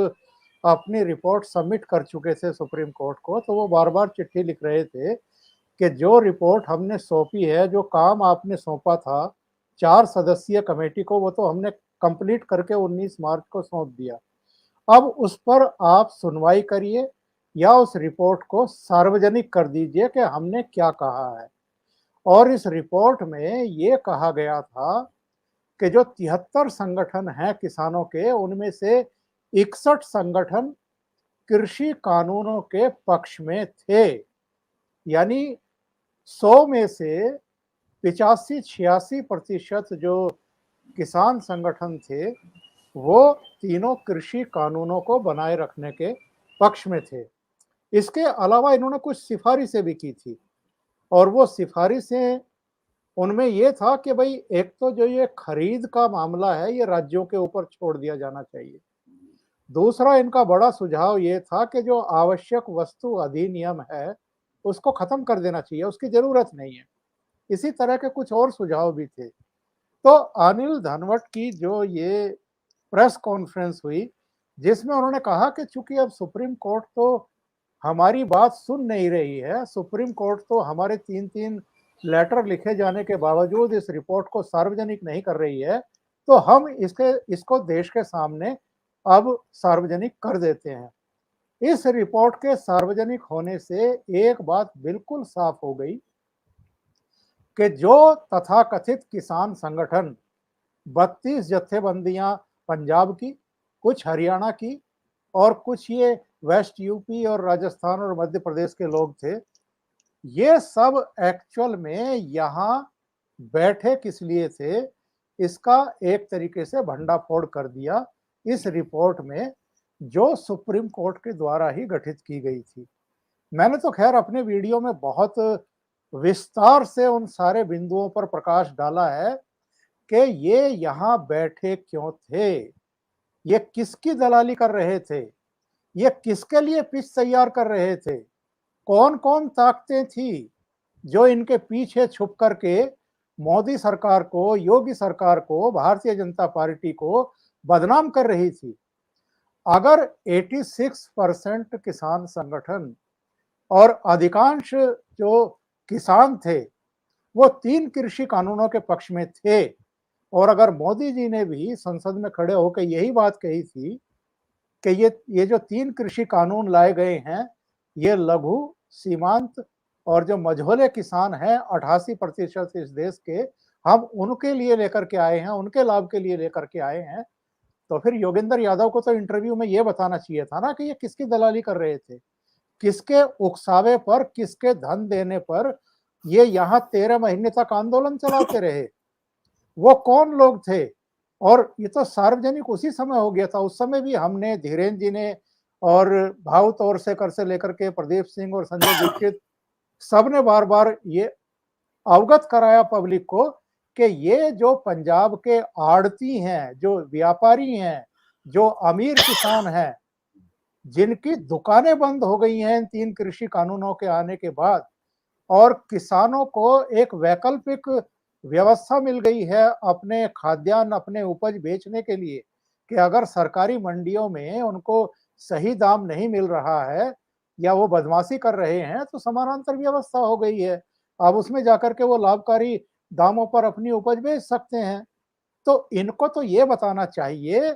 अपनी रिपोर्ट सबमिट कर चुके थे सुप्रीम कोर्ट को। तो वो बार बार चिट्ठी लिख रहे थे कि जो रिपोर्ट हमने सौंपी है, जो काम आपने सौंपा था 4 सदस्यीय कमेटी को, वो तो हमने कंप्लीट करके 19 मार्च को सौंप दिया। अब उस पर आप सुनवाई करिए या उस रिपोर्ट को सार्वजनिक कर दीजिए कि हमने क्या कहा है। और इस रिपोर्ट में ये कहा गया था कि जो 73 संगठन हैं किसानों के, उनमें से 61 संगठन कृषि कानूनों के पक्ष में थे। यानी 100 में से 85-86% जो किसान संगठन थे, वो तीनों कृषि कानूनों को बनाए रखने के पक्ष में थे। इसके अलावा इन्होंने कुछ सिफारिशें भी की थी, और वो सिफारिशें, उनमें ये था कि भाई एक तो जो ये खरीद का मामला है, ये राज्यों के ऊपर छोड़ दिया जाना चाहिए। दूसरा इनका बड़ा सुझाव ये था कि जो आवश्यक वस्तु अधिनियम है, उसको खत्म कर देना चाहिए, उसकी जरूरत नहीं है। इसी तरह के कुछ और सुझाव भी थे। तो अनिल धनवट की जो ये प्रेस कॉन्फ्रेंस हुई, जिसमें उन्होंने कहा कि चूंकि अब सुप्रीम कोर्ट तो हमारी बात सुन नहीं रही है, सुप्रीम कोर्ट तो हमारे 3-3 लेटर लिखे जाने के बावजूद इस रिपोर्ट को सार्वजनिक नहीं कर रही है, तो हम इसको देश के सामने अब सार्वजनिक कर देते हैं। इस रिपोर्ट के सार्वजनिक होने से एक बात बिल्कुल साफ हो गई कि जो तथाकथित किसान संगठन 32 जत्थेबंदियां पंजाब की, कुछ हरियाणा की और कुछ ये वेस्ट यूपी और राजस्थान और मध्य प्रदेश के लोग थे, ये सब एक्चुअल में यहाँ बैठे किस लिए थे, इसका एक तरीके से भंडाफोड़ कर दिया इस रिपोर्ट में, जो सुप्रीम कोर्ट के द्वारा ही गठित की गई थी। मैंने तो खैर अपने वीडियो में बहुत विस्तार से उन सारे बिंदुओं पर प्रकाश डाला है कि ये यहाँ बैठे क्यों थे, ये किसकी दलाली कर रहे थे, ये किसके लिए पिच तैयार कर रहे थे, कौन कौन ताकतें थी जो इनके पीछे छुप करके मोदी सरकार को, योगी सरकार को, भारतीय जनता पार्टी को बदनाम कर रही थी। अगर 86% किसान संगठन और अधिकांश जो किसान थे वो 3 कृषि कानूनों के पक्ष में थे, और अगर मोदी जी ने भी संसद में खड़े होकर यही बात कही थी कि ये जो 3 कृषि कानून लाए गए हैं, ये लघु, सीमांत और जो मझोले किसान हैं 88% इस देश के, हम उनके लिए लेकर के आए हैं, उनके लाभ के लिए लेकर के आए हैं, तो फिर योगेंद्र यादव को तो इंटरव्यू में ये बताना चाहिए था ना कि ये किसकी दलाली कर रहे थे, किसके उकसावे पर, किसके धन देने पर ये यहाँ 13 महीने तक आंदोलन चलाते रहे, वो कौन लोग थे। और ये तो सार्वजनिक उसी समय हो गया था। उस समय भी हमने, धीरेन्द्र जी ने और भाव तोरसेकर से लेकर के प्रदीप सिंह और संजय दीक्षित, सबने बार बार ये अवगत कराया पब्लिक को कि ये जो पंजाब के आड़ती हैं, जो व्यापारी हैं, जो अमीर किसान हैं, जिनकी दुकानें बंद हो गई हैं इन 3 कृषि कानूनों के आने के बाद, और किसानों को एक वैकल्पिक व्यवस्था मिल गई है अपने खाद्यान्न, अपने उपज बेचने के लिए, कि अगर सरकारी मंडियों में उनको सही दाम नहीं मिल रहा है या वो बदमाशी कर रहे हैं, तो समानांतर व्यवस्था हो गई है, अब उसमें जाकर के वो लाभकारी दामों पर अपनी उपज बेच सकते हैं। तो इनको तो ये बताना चाहिए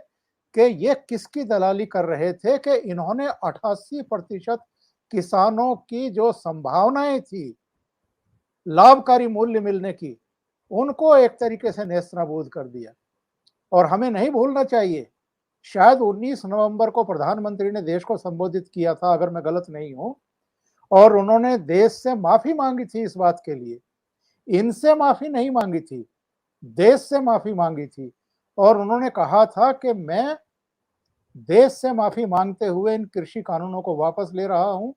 कि ये किसकी दलाली कर रहे थे कि इन्होंने 88% किसानों की जो संभावनाएं थी लाभकारी मूल्य मिलने की, उनको एक तरीके से नेस्तनाबूद कर दिया। और हमें नहीं भूलना चाहिए, शायद 19 नवंबर को प्रधानमंत्री ने देश को संबोधित किया था, अगर मैं गलत नहीं हूं, और उन्होंने देश से माफी मांगी थी इस बात के लिए। इनसे माफी नहीं मांगी थी, देश से माफी मांगी थी, और उन्होंने कहा था कि मैं देश से माफी मांगते हुए इन कृषि कानूनों को वापस ले रहा हूं।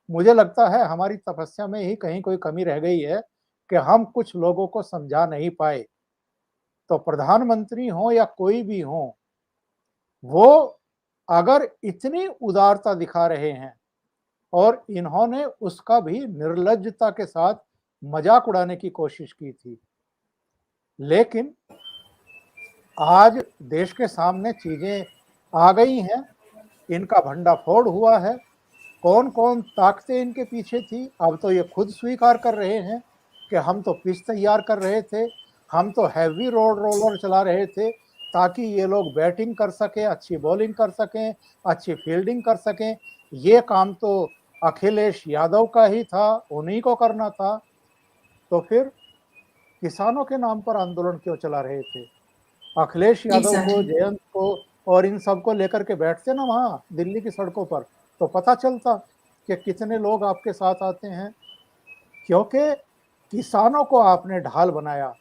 मुझे लगता है हमारी तपस्या में ही कहीं कोई कमी रह गई है कि हम कुछ लोगों को समझा नहीं पाए। तो प्रधानमंत्री हो या कोई भी हो, वो अगर इतनी उदारता दिखा रहे हैं और इन्होंने उसका भी निर्लज्जता के साथ मजाक उड़ाने की कोशिश की थी, लेकिन आज देश के सामने चीजें आ गई हैं, इनका भंडाफोड़ हुआ है, कौन कौन ताकतें इनके पीछे थी, अब तो ये खुद स्वीकार कर रहे हैं कि हम तो पिच तैयार कर रहे थे, हम तो हैवी रोलर चला रहे थे ताकि ये लोग बैटिंग कर सकें, अच्छी बॉलिंग कर सकें, अच्छी फील्डिंग कर सकें। ये काम तो अखिलेश यादव का ही था, उन्हीं को करना था। तो फिर किसानों के नाम पर आंदोलन क्यों चला रहे थे? अखिलेश यादव को, एग्जैक्टली। जयंत को और इन सबको लेकर के बैठते ना वहाँ दिल्ली की सड़कों पर, तो पता चलता कि कितने लोग आपके साथ आते हैं। क्योंकि किसानों को आपने ढाल बनाया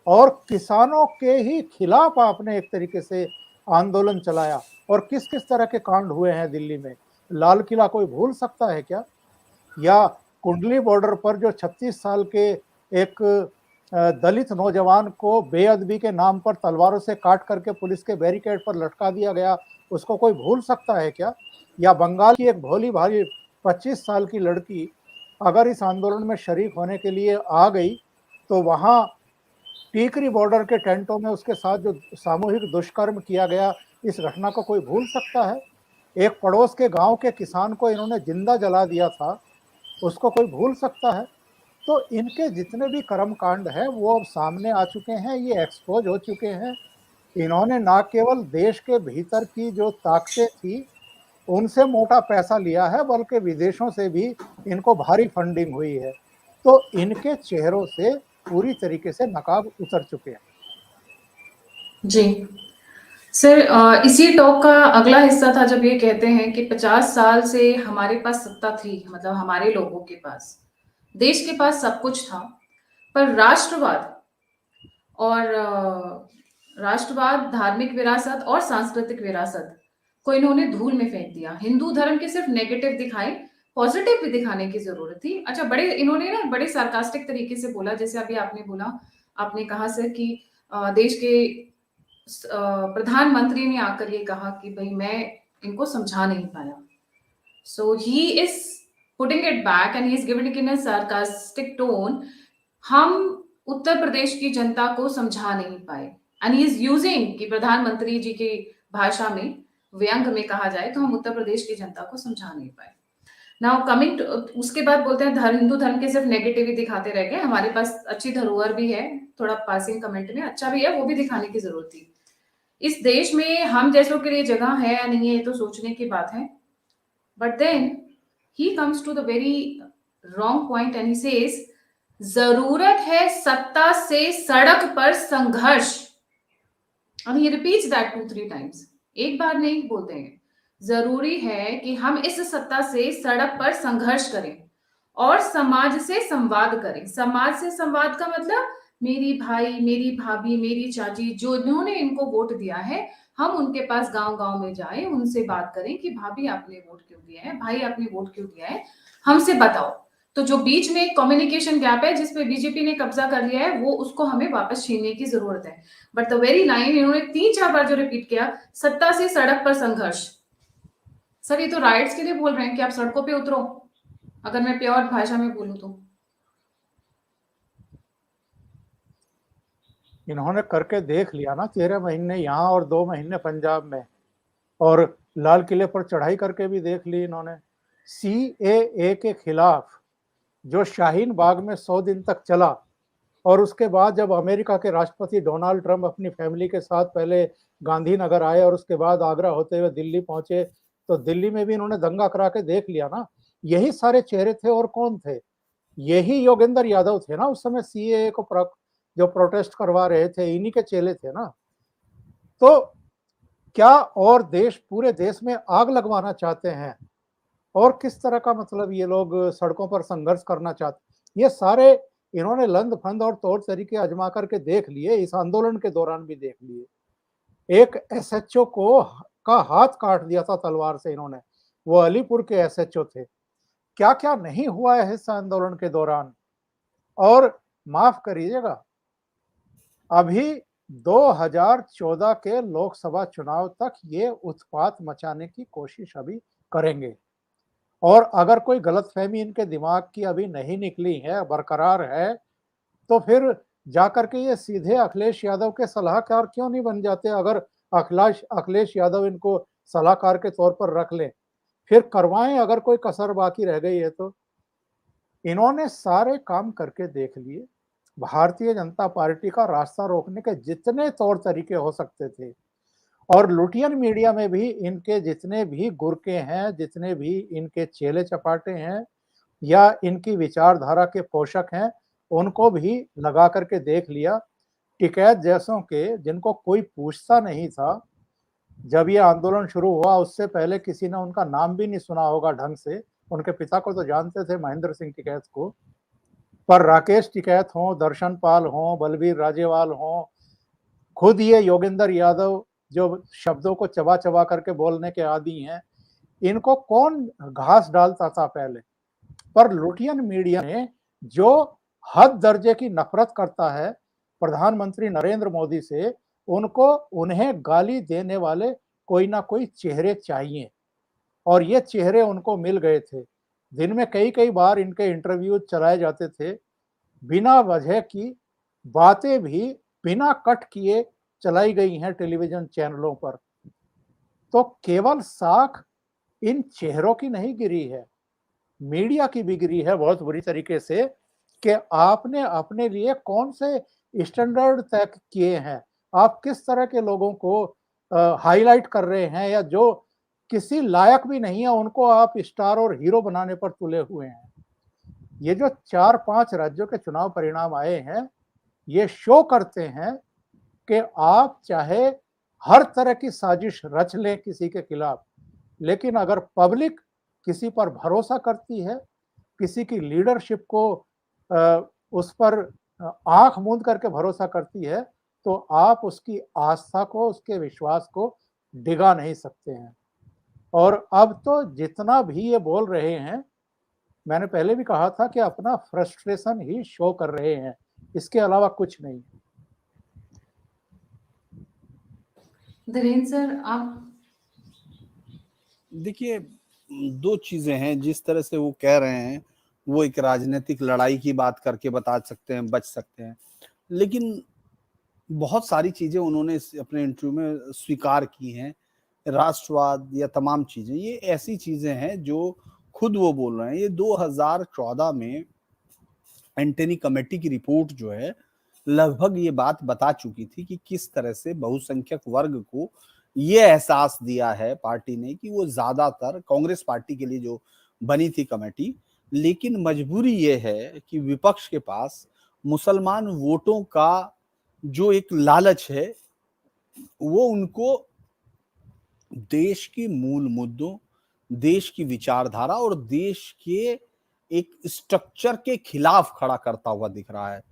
और किसानों के ही खिलाफ आपने एक तरीके से आंदोलन चलाया। और किस किस तरह के कांड हुए हैं दिल्ली में, लाल किला कोई भूल सकता है क्या? या कुंडली बॉर्डर पर जो 36 साल के एक दलित नौजवान को बेअदबी के नाम पर तलवारों से काट करके पुलिस के बैरिकेड पर लटका दिया गया, उसको कोई भूल सकता है क्या? या बंगाल की एक भोली भाली 25 साल की लड़की अगर इस आंदोलन में शरीक होने के लिए आ गई तो वहाँ टीकरी बॉर्डर के टेंटों में उसके साथ जो सामूहिक दुष्कर्म किया गया, इस घटना को कोई भूल सकता है? एक पड़ोस के गांव के किसान को इन्होंने जिंदा जला दिया था, उसको कोई भूल सकता है? तो इनके जितने भी कर्म कांड है वो अब सामने आ चुके हैं, ये एक्सपोज हो चुके हैं। इन्होंने ना केवल देश के भीतर की जो ताकतें थी उनसे मोटा पैसा लिया है, बल्कि विदेशों से भी इनको भारी फंडिंग हुई है। तो इनके चेहरों से पूरी तरीके से नकाब उतर चुके हैं। जी सर, इसी टॉक का अगला हिस्सा था जब ये कहते हैं कि 50 साल से हमारे पास सत्ता थी, मतलब हमारे लोगों के पास, देश के पास सब कुछ था, पर राष्ट्रवाद और राष्ट्रवाद, धार्मिक विरासत और सांस्कृतिक विरासत को इन्होंने धूल में फेंक दिया। हिंदू धर्म के सिर्फ नेगेटिव दिखाए, पॉजिटिव भी दिखाने की जरूरत थी। अच्छा, बड़े इन्होंने ना बड़े सार्कास्टिक तरीके से बोला, जैसे अभी आपने बोला, आपने कहा सर कि देश के प्रधानमंत्री ने आकर ये कहा कि भाई मैं इनको समझा नहीं पाया। So he is putting it back and he is giving it in a sarcastic tone. हम उत्तर प्रदेश की जनता को समझा नहीं पाए एंड ही इज यूजिंग कि प्रधानमंत्री जी की भाषा में, व्यंग में कहा जाए तो हम उत्तर प्रदेश की जनता को समझा नहीं पाए। नाउ कमिंग, उसके बाद बोलते हैं हिंदू धर्म के सिर्फ नेगेटिव दिखाते रह गए, हमारे पास अच्छी धरोहर भी है, थोड़ा पासिंग कमेंट में अच्छा भी है, वो भी दिखाने की जरूरत थी। इस देश में हम जैसों के लिए जगह है या नहीं है ये तो सोचने की बात है। But then he comes to the very wrong point and he says जरूरत है सत्ता से सड़क पर संघर्ष। और ही रिपीट्स दैट 2-3 टाइम्स, एक बार नहीं बोलते हैं। जरूरी है कि हम इस सत्ता से सड़क पर संघर्ष करें और समाज से संवाद करें। समाज से संवाद का मतलब मेरी भाई, मेरी भाभी, मेरी चाची, जो जिन्होंने इनको वोट दिया है, हम उनके पास गांव गांव में जाएं, उनसे बात करें कि भाभी आपने वोट क्यों दिया है, भाई आपने वोट क्यों दिया है, हमसे बताओ। तो जो बीच में कम्युनिकेशन गैप है जिसपे बीजेपी ने कब्जा कर लिया है, वो उसको हमें वापस छीनने की जरूरत है। बट द वेरी लाइन इन्होंने 3-4 बार जो रिपीट किया, सत्ता से सड़क पर संघर्ष। सर ये तो राइट्स के लिए बोल रहे हैं कि आप सड़कों पे उतरो, अगर मैं प्योर भाषा में बोलूं तो। इन्होंने करके देख लिया ना, 13 महीने यहाँ और 2 महीने पंजाब में, और लाल किले पर चढ़ाई करके भी देख ली इन्होंने। CAA के खिलाफ जो शाहीन बाग में 100 दिन तक चला, और उसके बाद जब अमेरिका के राष्ट्रपति डोनाल्ड ट्रंप अपनी फैमिली के साथ पहले गांधीनगर आए और उसके बाद आगरा होते हुए दिल्ली पहुंचे, तो दिल्ली में भी इन्होंने दंगा करा के देख लिया ना। यही सारे चेहरे थे, और कौन थे? यही योगेंद्र यादव थे ना उस समय CAA को जो प्रोटेस्ट करवा रहे थे, इन्हीं के चेले थे ना। तो क्या और पूरे देश में आग लगवाना चाहते हैं, और किस तरह का मतलब ये लोग सड़कों पर संघर्ष करना चाहते, ये सारे इन्होंने लंद फंद और तौर तरीके आजमा करके देख लिए, इस आंदोलन के दौरान भी देख लिए। एक SHO का हाथ काट दिया था तलवार से इन्होंने, वो अलीपुर के SHO थे। क्या क्या नहीं हुआ है इस आंदोलन के दौरान। और माफ करिएगा, अभी 2014 के लोकसभा चुनाव तक ये उत्पात मचाने की कोशिश अभी करेंगे। और अगर कोई गलतफहमी इनके दिमाग की अभी नहीं निकली है, बरकरार है, तो फिर जाकर के ये सीधे अखिलेश यादव के सलाहकार क्यों नहीं बन जाते? अगर अखिलेश यादव इनको सलाहकार के तौर पर रख लें, फिर करवाएं अगर कोई कसर बाकी रह गई है तो। इन्होंने सारे काम करके देख लिए। भारतीय जनता पार्टी का रास्ता रोकने के जितने तौर तरीके हो सकते थे, और लुटियन मीडिया में भी इनके जितने भी गुरके हैं, जितने भी इनके चेले चपाटे हैं या इनकी विचारधारा के पोषक हैं, उनको भी लगा करके देख लिया। टिकैत जैसों के, जिनको कोई पूछता नहीं था, जब ये आंदोलन शुरू हुआ उससे पहले किसी ने उनका नाम भी नहीं सुना होगा ढंग से। उनके पिता को तो जानते थे, महेंद्र सिंह टिकैत को, पर राकेश टिकैत हो, दर्शन पाल हो, बलबीर राजेवाल हो, खुद ये योगेंद्र यादव जो शब्दों को चबा चबा करके बोलने के आदी हैं, इनको कौन घास डालता था पहले? पर लुटियन मीडिया ने, जो हद दर्जे की नफरत करता है प्रधानमंत्री नरेंद्र मोदी से, उन्हें गाली देने वाले कोई ना कोई चेहरे चाहिए, और ये चेहरे उनको मिल गए थे। दिन में कई कई बार इनके इंटरव्यू चलाए जाते थे, बिना वजह की बातें भी बिना कट किए चलाई गई हैं टेलीविजन चैनलों पर। तो केवल साख इन चेहरों की नहीं गिरी है, मीडिया की भी गिरी है बहुत बुरी तरीके से, कि आपने अपने लिए कौन से स्टैंडर्ड तय किए हैं, आप किस तरह के लोगों को हाईलाइट कर रहे हैं, या जो किसी लायक भी नहीं है उनको आप स्टार और हीरो बनाने पर तुले हुए हैं। ये जो 4-5 राज्यों के चुनाव परिणाम आए हैं, ये शो करते हैं कि आप चाहे हर तरह की साजिश रच लें किसी के खिलाफ, लेकिन अगर पब्लिक किसी पर भरोसा करती है, किसी की लीडरशिप को उस पर आंख मूंद करके भरोसा करती है, तो आप उसकी आस्था को, उसके विश्वास को डिगा नहीं सकते हैं। और अब तो जितना भी ये बोल रहे हैं, मैंने पहले भी कहा था कि अपना फ्रस्ट्रेशन ही शो कर रहे हैं, इसके अलावा कुछ नहीं। धीरेन्द्र सर, आप देखिए, दो चीजें हैं। जिस तरह से वो कह रहे हैं, वो एक राजनीतिक लड़ाई की बात करके बता सकते हैं, बच सकते हैं, लेकिन बहुत सारी चीजें उन्होंने अपने इंटरव्यू में स्वीकार की हैं। राष्ट्रवाद या तमाम चीजें, ये ऐसी चीजें हैं जो खुद वो बोल रहे हैं। ये 2014 में एंटनी कमेटी की रिपोर्ट जो है, लगभग ये बात बता चुकी थी कि किस तरह से बहुसंख्यक वर्ग को ये एहसास दिया है पार्टी ने कि वो ज्यादातर कांग्रेस पार्टी के लिए जो बनी थी कमेटी, लेकिन मजबूरी ये है कि विपक्ष के पास मुसलमान वोटों का जो एक लालच है, वो उनको देश के मूल मुद्दों, देश की विचारधारा और देश के एक स्ट्रक्चर के खिलाफ खड़ा करता हुआ दिख रहा है।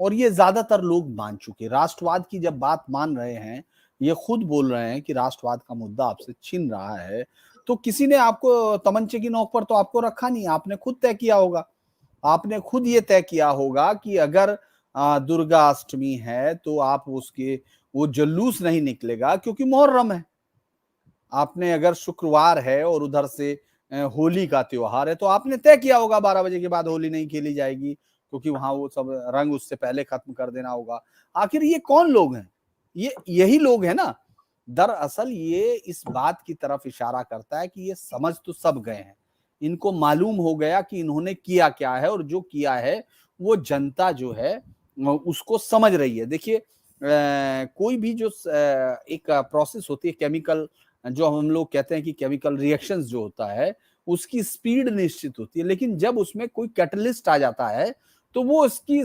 और ये ज्यादातर लोग मान चुके। राष्ट्रवाद की जब बात मान रहे हैं, ये खुद बोल रहे हैं कि राष्ट्रवाद का मुद्दा आपसे छिन रहा है, तो किसी ने आपको तमंचे की नोक पर तो आपको रखा नहीं, आपने खुद तय किया होगा। आपने खुद ये तय किया होगा कि अगर दुर्गा अष्टमी है तो आप उसके वो जुलूस नहीं निकलेगा क्योंकि मुहर्रम है। आपने अगर शुक्रवार है और उधर से होली का त्योहार है, तो आपने तय किया होगा 12 बजे के बाद होली नहीं खेली जाएगी क्योंकि वहां वो सब रंग उससे पहले खत्म कर देना होगा। आखिर ये कौन लोग हैं? ये यही लोग हैं ना। दरअसल ये इस बात की तरफ इशारा करता है कि ये समझ तो सब गए हैं, इनको मालूम हो गया कि इन्होंने किया क्या है, और जो किया है वो जनता जो है उसको समझ रही है। देखिए, कोई भी जो एक प्रोसेस होती है, केमिकल जो हम लोग कहते हैं कि केमिकल रिएक्शंस जो होता है, उसकी स्पीड निश्चित होती है, लेकिन जब उसमें कोई कैटलिस्ट आ जाता है तो वो उसकी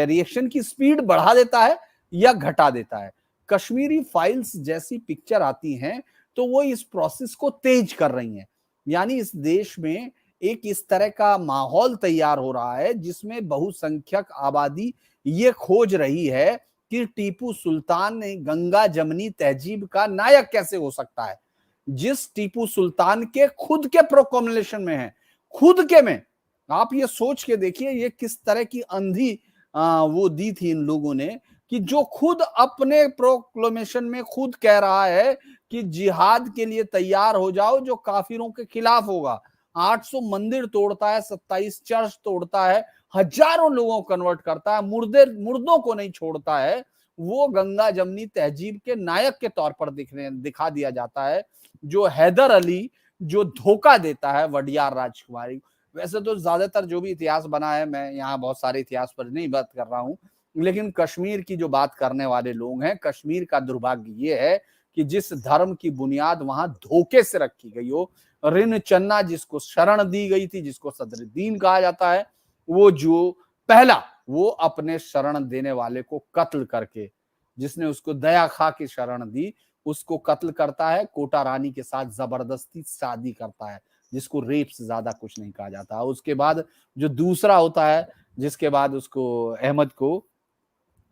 रिएक्शन की स्पीड बढ़ा देता है या घटा देता है। कश्मीरी फाइल्स जैसी पिक्चर आती हैं तो वो इस प्रोसेस को तेज कर रही हैं। यानी इस देश में एक इस तरह का माहौल तैयार हो रहा है जिसमें बहुसंख्यक आबादी ये खोज रही है कि टीपू सुल्तान ने गंगा जमनी तहजीब का नायक कैसे हो सकता है, जिस टीपू सुल्तान के खुद के प्रोक्लेमेशन में है, खुद के में। आप ये सोच के देखिए ये किस तरह की अंधी वो दी थी इन लोगों ने कि जो खुद अपने प्रोक्लेमेशन में खुद कह रहा है कि जिहाद के लिए तैयार हो जाओ, जो काफिरों के खिलाफ होगा। 800 मंदिर तोड़ता है, 27 चर्च तोड़ता है, हजारों लोगों को कन्वर्ट करता है, मुर्दों को नहीं छोड़ता है। वो गंगा जमनी तहजीब के नायक के तौर पर दिखा दिया जाता है। जो हैदर अली जो धोखा देता है वडियार राजकुमारी। वैसे तो ज्यादातर जो भी इतिहास बना है, मैं यहाँ बहुत सारे इतिहास पर नहीं बात कर रहा हूं, लेकिन कश्मीर की जो बात करने वाले लोग हैं, कश्मीर का दुर्भाग्य ये है कि जिस धर्म की बुनियाद वहां धोखे से रखी गई हो, रिन चन्ना जिसको शरण दी गई थी, जिसको सदरुद्दीन कहा जाता है, वो जो पहला वो अपने शरण देने वाले को कत्ल करके, जिसने उसको दया खा के शरण दी, उसको कत्ल करता है, कोटा रानी के साथ जबरदस्ती शादी करता है, जिसको रेप से ज्यादा कुछ नहीं कहा जाता। उसके बाद जो दूसरा होता है, जिसके बाद उसको अहमद को,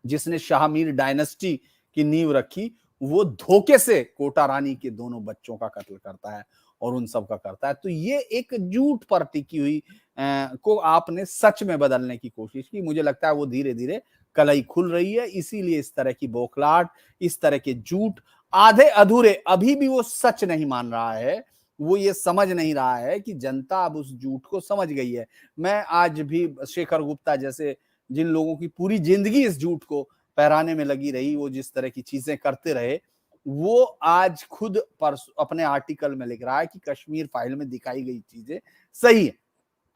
जिसने शाहमीर डायनेस्टी की नींव रखी, वो धोखे से कोटा रानी के दोनों बच्चों का कत्ल करता है और उन सब का करता है। तो ये एक झूठ पर टिकी हुई को आपने सच में बदलने की कोशिश की। मुझे लगता है वो धीरे धीरे कलई खुल रही है, इसीलिए इस तरह की बौखलाहट, इस तरह के झूठ आधे अधूरे, अभी भी वो सच नहीं मान रहा है, वो ये समझ नहीं रहा है कि जनता अब उस झूठ को समझ गई है। मैं आज भी शेखर गुप्ता जैसे जिन लोगों की पूरी जिंदगी इस झूठ को फहराने में लगी रही, वो जिस तरह की चीजें करते रहे, वो आज खुद पर अपने आर्टिकल में लिख रहा है कि कश्मीर फाइल में दिखाई गई चीजें सही है।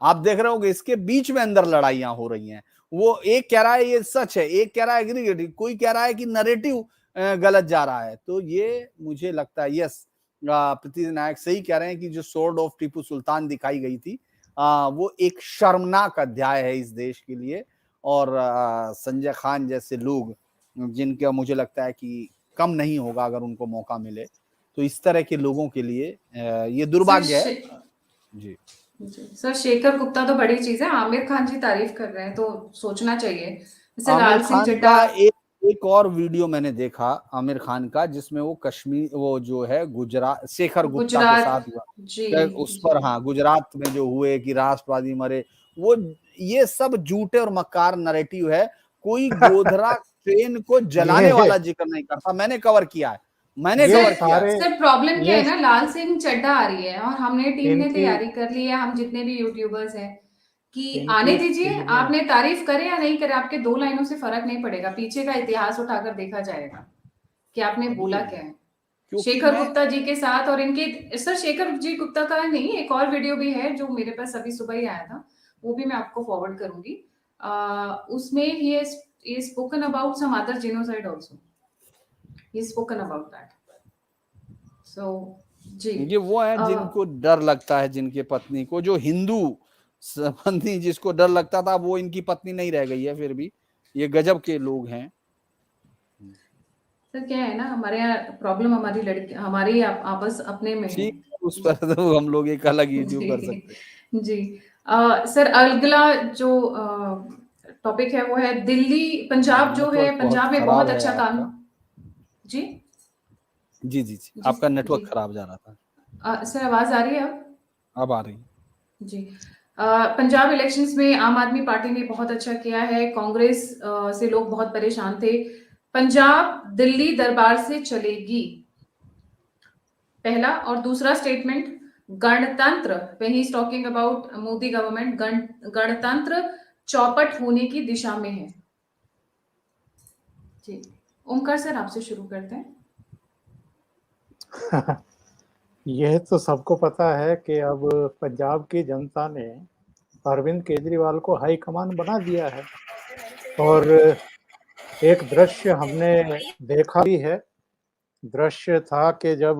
आप देख रहे होंगे इसके बीच में अंदर लड़ाइयां हो रही हैं। वो एक कह रहा है ये सच है, एक कह रहा है एग्रीगेटिव, कोई कह रहा है कि नरेटिव गलत जा रहा है। तो ये मुझे लगता है, यस, पृथ्वी नायक सही कह रहे हैं कि जो सोर्ड ऑफ टीपू सुल्तान दिखाई गई थी, वो एक शर्मनाक अध्याय है इस देश के लिए। और संजय खान जैसे लोग, जिनका मुझे लगता है कि कम नहीं होगा अगर उनको मौका मिले, तो इस तरह के लोगों के लिए ये दुर्भाग्य है। जी सर, शेखर गुप्ता तो बड़ी चीज है, आमिर खान जी तारीफ कर रहे हैं तो सोचना चाहिए। जैसे आमिर लाल सिंह खान चड्ढा, का एक और वीडियो मैंने देखा आमिर खान का, जिसमें वो कश्मीर, वो जो है गुजरात, शेखर गुप्ता के साथ हुआ जी, उस पर, हाँ, गुजरात में जो हुए कि राष्ट्रवादी मरे, वो ये सब झूठे और मक्कार नैरेटिव है। कोई गोधरा ट्रेन को जलाने वाला जिक्र नहीं करता। मैंने कवर किया है, मैंने कवर किया है। सर प्रॉब्लम क्या है ना, लाल सिंह चड्ढा आ रही है और हमने टीम ने तैयारी कर ली है, हम जितने भी यूट्यूबर्स हैं कि आने दीजिए, आपने तारीफ करे या नहीं करे, आपके 2 लाइनों से फर्क नहीं पड़ेगा, पीछे का इतिहास उठाकर देखा जाएगा कि आपने बोला क्या है शेखर गुप्ता जी के साथ। और इनके सर, शेखर जी गुप्ता का नहीं, एक और वीडियो भी है जो मेरे पास अभी सुबह ही आया था, वो भी मैं आपको फॉरवर्ड करूंगी। उसमें he spoken about some other genocide also. He spoken about that. So जी, ये वो है जिनको डर लगता है, जिनके पत्नी को, जो हिंदू संबंधी जिसको डर लगता था, वो इनकी पत्नी नहीं रह गई है। फिर भी ये गजब के लोग हैं। सर क्या है ना, हमारे यहाँ प्रॉब्लम हमारी लड़की, हमारी आपस अपने में है, उस पर तो हम लोग एक अलग यूट्यूब कर सकते हैं। जी सर, अगला जो टॉपिक है वो है दिल्ली पंजाब जो है, पंजाब में बहुत अच्छा काम। जी जी जी जी, आपका नेटवर्क खराब जा रहा था। सर आवाज आ रही है अब आ रही जी। पंजाब इलेक्शंस में आम आदमी पार्टी ने बहुत अच्छा किया है, कांग्रेस से लोग बहुत परेशान थे। पंजाब दिल्ली दरबार से चलेगी, पहला। और दूसरा स्टेटमेंट, गणतंत्र, when he is talking about Modi government, गणतंत्र चौपट होने की दिशा में है। जी, ओमकार सर आपसे शुरू करते हैं। यह तो सबको पता है कि अब पंजाब की जनता ने अरविंद केजरीवाल को हाई कमान बना दिया है, और एक दृश्य हमने देखा भी है। दृश्य था कि जब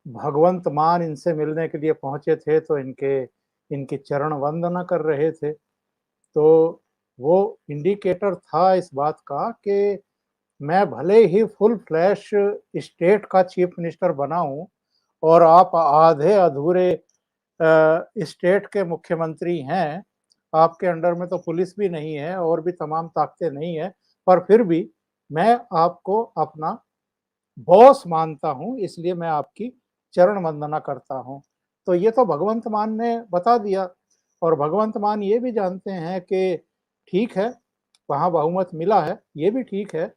भगवंत मान इनसे मिलने के लिए पहुंचे थे तो इनकी चरण वंदना कर रहे थे। तो वो इंडिकेटर था इस बात का कि मैं भले ही फुल फ्लैश स्टेट का चीफ मिनिस्टर बना हूं और आप आधे अधूरे स्टेट के मुख्यमंत्री हैं, आपके अंडर में तो पुलिस भी नहीं है और भी तमाम ताकतें नहीं है, पर फिर भी मैं आपको अपना बॉस मानता हूं, इसलिए मैं आपकी चरण वंदना करता हूं। तो ये तो भगवंत मान ने बता दिया। और भगवंत मान ये भी जानते हैं कि ठीक है, वहां बहुमत मिला है। ये भी ठीक है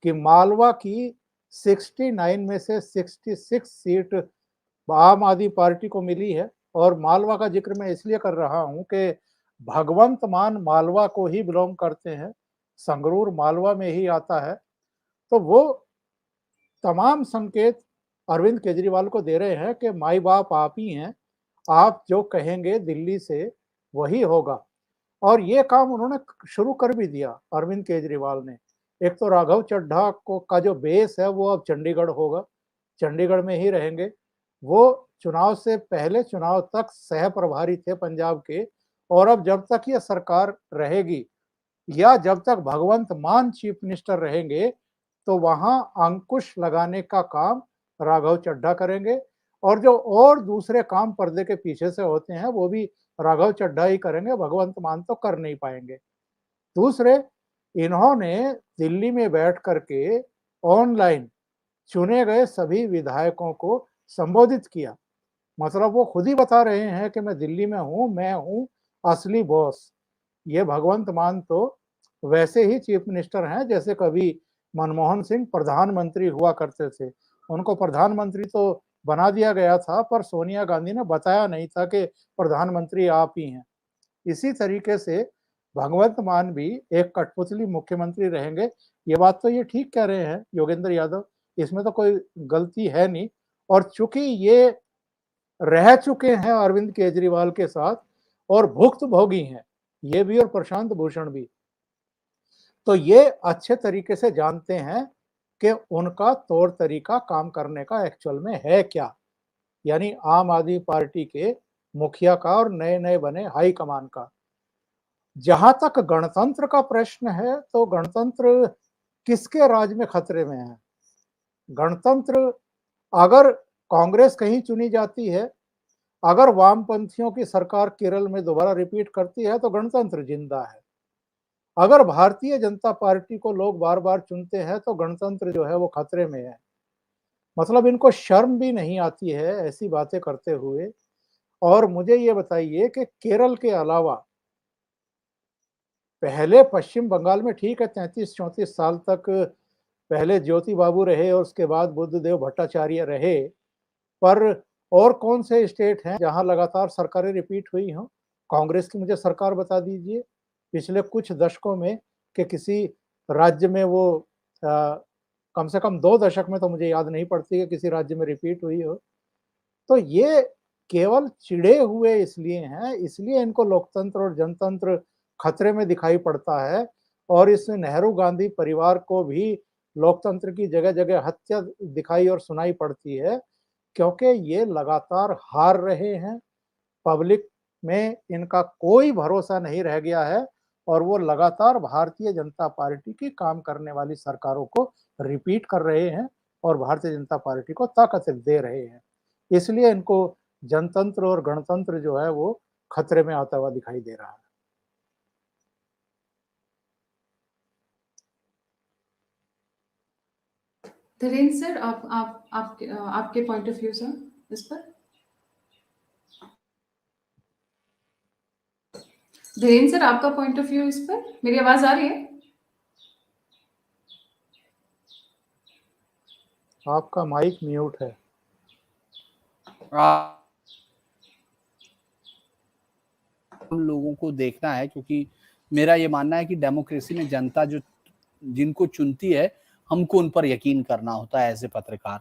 कि मालवा की 69 में से 66 सीट आम आदमी पार्टी को मिली है। और मालवा का जिक्र मैं इसलिए कर रहा हूं कि भगवंत मान मालवा को ही बिलोंग करते हैं, संगरूर मालवा में ही आता है। तो वो तमाम संकेत अरविंद केजरीवाल को दे रहे हैं कि माई बाप आप ही हैं, आप जो कहेंगे दिल्ली से वही होगा। और ये काम उन्होंने शुरू कर भी दिया अरविंद केजरीवाल ने। एक तो राघव चड्ढा को का जो बेस है वो अब चंडीगढ़ होगा, चंडीगढ़ में ही रहेंगे। वो चुनाव से पहले चुनाव तक सह प्रभारी थे पंजाब के, और अब जब तक ये सरकार रहेगी या जब तक भगवंत मान चीफ मिनिस्टर रहेंगे तो वहां अंकुश लगाने का काम राघव चड्ढा करेंगे। और जो और दूसरे काम पर्दे के पीछे से होते हैं वो भी राघव चड्ढा ही करेंगे, भगवंत मान तो कर नहीं पाएंगे। दूसरे, इन्होंने दिल्ली में बैठ करके ऑनलाइन चुने गए सभी विधायकों को संबोधित किया। मतलब वो खुद ही बता रहे हैं कि मैं दिल्ली में हूं, मैं हूं असली बॉस। ये भगवंत मान तो वैसे ही चीफ मिनिस्टर हैं जैसे कभी मनमोहन सिंह प्रधानमंत्री हुआ करते थे। उनको प्रधानमंत्री तो बना दिया गया था, पर सोनिया गांधी ने बताया नहीं था कि प्रधानमंत्री आप ही हैं। इसी तरीके से भगवंत मान भी एक कठपुतली मुख्यमंत्री रहेंगे। ये बात तो ये ठीक कह रहे हैं योगेंद्र यादव, इसमें तो कोई गलती है नहीं। और चूंकि ये रह चुके हैं अरविंद केजरीवाल के साथ और भुक्तभोगी हैं, ये भी और प्रशांत भूषण भी, तो ये अच्छे तरीके से जानते हैं कि उनका तौर तरीका काम करने का एक्चुअल में है क्या। यानी आम आदमी पार्टी के मुखिया का और नए नए बने हाई कमान का। जहां तक गणतंत्र का प्रश्न है तो गणतंत्र किसके राज में खतरे में है? गणतंत्र, अगर कांग्रेस कहीं चुनी जाती है, अगर वामपंथियों की सरकार केरल में दोबारा रिपीट करती है तो गणतंत्र जिंदा है। अगर भारतीय जनता पार्टी को लोग बार बार चुनते हैं तो गणतंत्र जो है वो खतरे में है। मतलब इनको शर्म भी नहीं आती है ऐसी बातें करते हुए। और मुझे ये बताइए कि केरल के अलावा पहले पश्चिम बंगाल में ठीक है 33-34 साल तक पहले ज्योति बाबू रहे और उसके बाद बुद्धदेव भट्टाचार्य रहे, पर और कौन से स्टेट हैं जहां लगातार सरकारें रिपीट हुई हों? कांग्रेस की मुझे सरकार बता दीजिए पिछले कुछ दशकों में कि किसी राज्य में वो कम से कम 2 दशक में तो मुझे याद नहीं पड़ती कि किसी राज्य में रिपीट हुई हो। तो ये केवल चिढ़े हुए इसलिए हैं, इसलिए इनको लोकतंत्र और जनतंत्र खतरे में दिखाई पड़ता है। और इस नेहरू गांधी परिवार को भी लोकतंत्र की जगह जगह हत्या दिखाई और सुनाई पड़ती है, क्योंकि ये लगातार हार रहे हैं। पब्लिक में इनका कोई भरोसा नहीं रह गया है और वो लगातार भारतीय जनता पार्टी की काम करने वाली सरकारों को रिपीट कर रहे हैं और भारतीय जनता पार्टी को ताकत दे रहे हैं। इसलिए इनको जनतंत्र और गणतंत्र जो है वो खतरे में आता हुआ दिखाई दे रहा है। धीरेन्द्र सर, आपके पॉइंट ऑफ व्यू सर इस पर। धीरेन्द्र सर, आपका पॉइंट ऑफ व्यू इस पर, मेरी आवाज आ रही है? आपका माइक म्यूट है। हम लोगों को देखना है, क्योंकि मेरा ये मानना है कि डेमोक्रेसी में जनता जो जिनको चुनती है हमको उन पर यकीन करना होता है एज ए पत्रकार।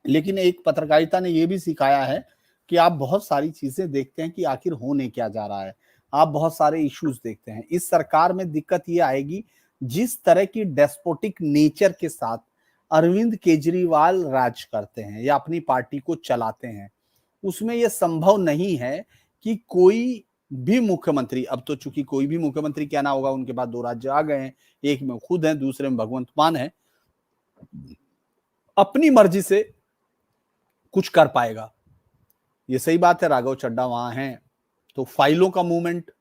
लेकिन एक पत्रकारिता ने ये भी सिखाया है कि आप बहुत सारी चीजें देखते हैं कि आखिर होने क्या जा रहा है, आप बहुत सारे इश्यूज देखते हैं। इस सरकार में दिक्कत ये आएगी जिस तरह की डेस्पोटिक नेचर के साथ अरविंद केजरीवाल राज करते हैं या अपनी पार्टी को चलाते हैं, उसमें यह संभव नहीं है कि कोई भी मुख्यमंत्री, अब तो चूंकि कोई भी मुख्यमंत्री कहना होगा, उनके बाद 2 राज्य आ गए हैं, एक में खुद है, दूसरे में भगवंत मान है, अपनी मर्जी से कुछ कर पाएगा। ये सही बात है, राघव चड्ढा वहां हैं तो फाइलों का मूवमेंट,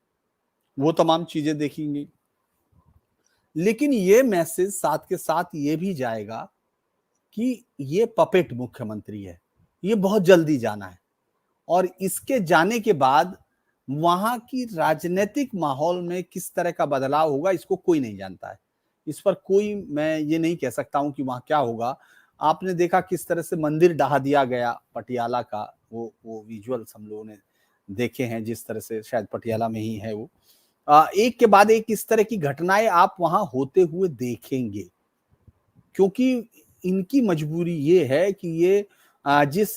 वो तमाम चीजें देखेंगी। लेकिन ये मैसेज साथ के साथ ये भी जाएगा कि ये पपेट मुख्यमंत्री है, ये बहुत जल्दी जाना है। और इसके जाने के बाद वहां की राजनीतिक माहौल में किस तरह का बदलाव होगा इसको कोई नहीं जानता है। इस पर कोई, मैं ये नहीं कह सकता हूं कि वहां क्या होगा। आपने देखा किस तरह से मंदिर ढहा दिया गया पटियाला का, वो विजुअल्स हम लोगों ने देखे हैं, जिस तरह से शायद पटियाला में ही है वो। एक के बाद एक इस तरह की घटनाएं आप वहां होते हुए देखेंगे, क्योंकि इनकी मजबूरी ये है कि ये जिस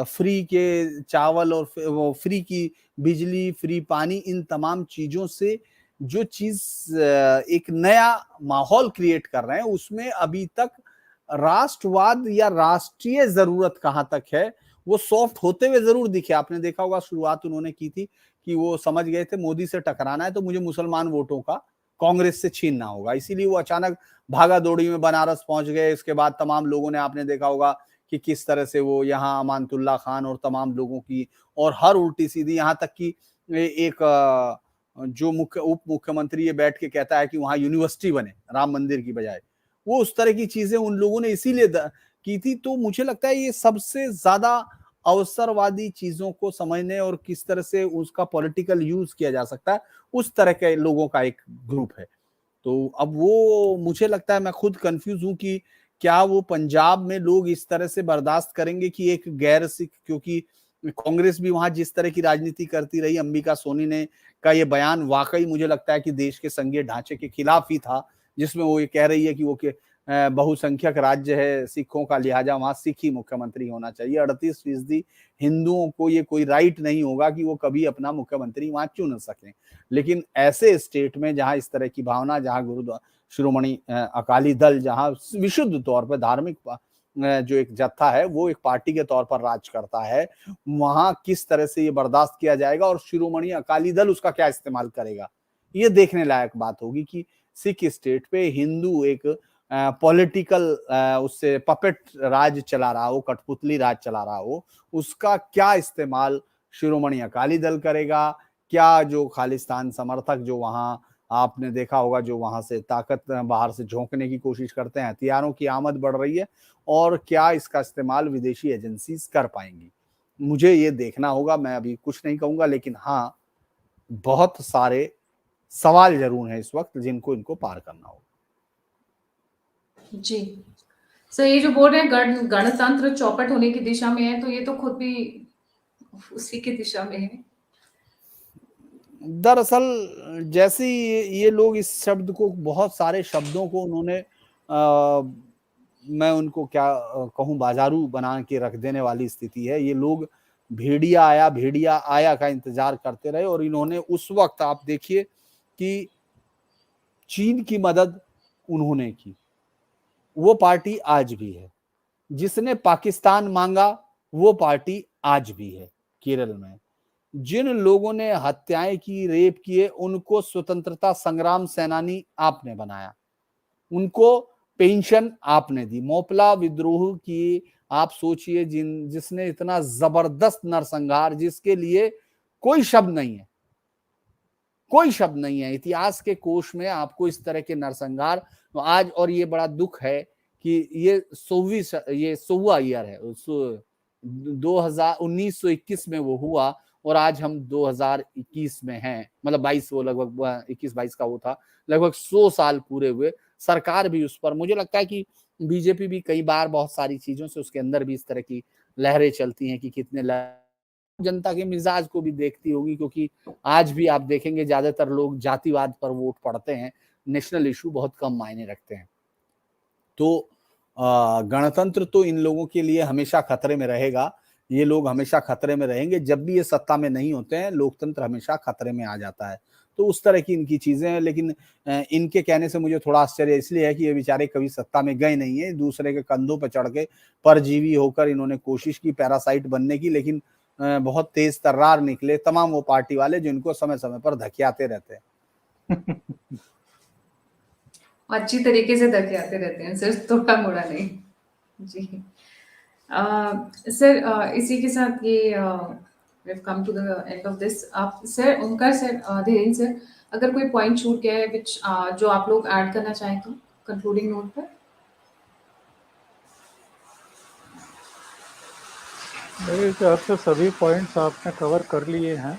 फ्री के चावल और वो फ्री की बिजली, फ्री पानी, इन तमाम चीजों से जो चीज एक नया माहौल क्रिएट कर रहे हैं, उसमें अभी तक राष्ट्रवाद या राष्ट्रीय जरूरत कहां तक है वो सॉफ्ट होते हुए जरूर दिखे। आपने देखा होगा शुरुआत उन्होंने की थी कि वो समझ गए थे मोदी से टकराना है तो मुझे मुसलमान वोटों का कांग्रेस से छीनना होगा, इसीलिए वो अचानक भागा दौड़ी में बनारस पहुंच गए। इसके बाद तमाम लोगों ने, आपने देखा होगा कि किस तरह से वो यहाँ अमानतुल्लाह खान और तमाम लोगों की, और हर उल्टी सीधी, यहाँ तक कि एक जो मुख्य उप मुख्यमंत्री ये बैठ के कहता है कि वहां यूनिवर्सिटी बने राम मंदिर की बजाय, वो उस तरह की चीजें उन लोगों ने इसीलिए की थी। तो मुझे लगता है ये सबसे ज्यादा अवसरवादी चीजों को समझने और किस तरह से उसका पॉलिटिकल यूज किया जा सकता है, उस तरह के लोगों का एक ग्रुप है। तो अब वो, मुझे लगता है, मैं खुद कंफ्यूज हूं कि क्या वो पंजाब में लोग इस तरह से बर्दाश्त करेंगे कि एक गैर सिख, क्योंकि कांग्रेस भी वहां जिस तरह की राजनीति करती रही, अंबिका सोनी ने का ये बयान वाकई मुझे लगता है कि देश के संघीय ढांचे के खिलाफ ही था, जिसमें वो ये कह रही है कि वो बहुसंख्यक राज्य है सिखों का, लिहाजा वहां सिख ही मुख्यमंत्री होना चाहिए। 38% हिंदुओं को ये कोई राइट नहीं होगा कि वो कभी अपना मुख्यमंत्री वहां चुन सकें। लेकिन ऐसे स्टेट में जहां इस तरह की भावना, जहां गुरुद्वारा श्रोमणी अकाली दल, जहां विशुद्ध तौर पर धार्मिक जो एक जत्था है वो एक पार्टी के तौर पर राज करता है, वहां किस तरह से ये बर्दाश्त किया जाएगा और शिरोमणि अकाली दल उसका क्या इस्तेमाल करेगा, ये देखने लायक बात होगी कि सिख स्टेट पे हिंदू एक पॉलिटिकल उससे पपेट राज चला रहा हो, कठपुतली राज चला रहा हो, उसका क्या इस्तेमाल शिरोमणि अकाली दल करेगा। क्या जो खालिस्तान समर्थक जो वहां आपने देखा होगा, जो वहां से ताकत बाहर से झोंकने की कोशिश करते हैं, हथियारों की आमद बढ़ रही है, और क्या इसका इस्तेमाल विदेशी एजेंसीज कर पाएंगी, मुझे ये देखना होगा। मैं अभी कुछ नहीं कहूंगा, लेकिन हाँ, बहुत सारे सवाल जरूर हैं इस वक्त जिनको इनको पार करना होगा। जी सर, ये जो बोल रहे हैं गणतंत्र चौपट होने की दिशा में है, तो ये तो खुद भी उसी की दिशा में है। दरअसल जैसे ये लोग इस शब्द को, बहुत सारे शब्दों को उन्होंने मैं उनको क्या कहूं, बाजारू बना के रख देने वाली स्थिति है। ये लोग भेड़िया आया का इंतजार करते रहे, और इन्होंने उस वक्त, आप देखिए कि चीन की मदद उन्होंने की, वो पार्टी आज भी है। जिसने पाकिस्तान मांगा वो पार्टी आज भी है। केरल में जिन लोगों ने हत्याएं की, रेप किए, उनको स्वतंत्रता संग्राम सेनानी आपने बनाया, उनको पेंशन आपने दी। मोपला विद्रोह की आप सोचिए, जिसने इतना जबरदस्त नरसंहार, जिसके लिए कोई शब्द नहीं है, कोई शब्द नहीं है इतिहास के कोश में आपको इस तरह के नरसंहार आज। और ये बड़ा दुख है कि ये 100वां ईयर है, 1921 में वो हुआ, और आज हम 2021 में हैं, मतलब 22, वो लगभग 21-22 का वो था, लगभग 100 साल पूरे हुए। सरकार भी उस पर, मुझे लगता है कि बीजेपी भी कई बार बहुत सारी चीजों से, उसके अंदर भी इस तरह की लहरें चलती हैं कि कितने जनता के मिजाज को भी देखती होगी, क्योंकि आज भी आप देखेंगे ज्यादातर लोग जातिवाद पर वोट पड़ते हैं, नेशनल इशू बहुत कम मायने रखते हैं। तो गणतंत्र तो इन लोगों के लिए हमेशा खतरे में रहेगा, ये लोग हमेशा खतरे में रहेंगे। जब भी ये सत्ता में नहीं होते हैं, लोकतंत्र हमेशा खतरे में आ जाता है। तो उस तरह की इनकी चीजें हैं। लेकिन इनके कहने से मुझे थोड़ा आश्चर्य इसलिए है कि ये बेचारे कभी सत्ता में गए नहीं है, दूसरे के कंधों पर चढ़ के परजीवी होकर इन्होंने कोशिश की पैरासाइट बनने की, लेकिन बहुत तेज तर्रार निकले तमाम वो पार्टी वाले जिनको समय समय पर धकियाते रहते हैं। अच्छी तरीके से धकियाते रहते हैं, सिर्फ थोड़ा मोड़ा नहीं। जी सर, इसी के साथ ये we've come to the end of this। आप sir, Omkar sir, Dhirendra sir, अगर कोई पॉइंट छूट गया है विच जो आप लोग ऐड करना चाहें तो कंक्लूडिंग नोट पर। मेरे हिसाब से सभी पॉइंट्स आपने कवर कर लिए हैं,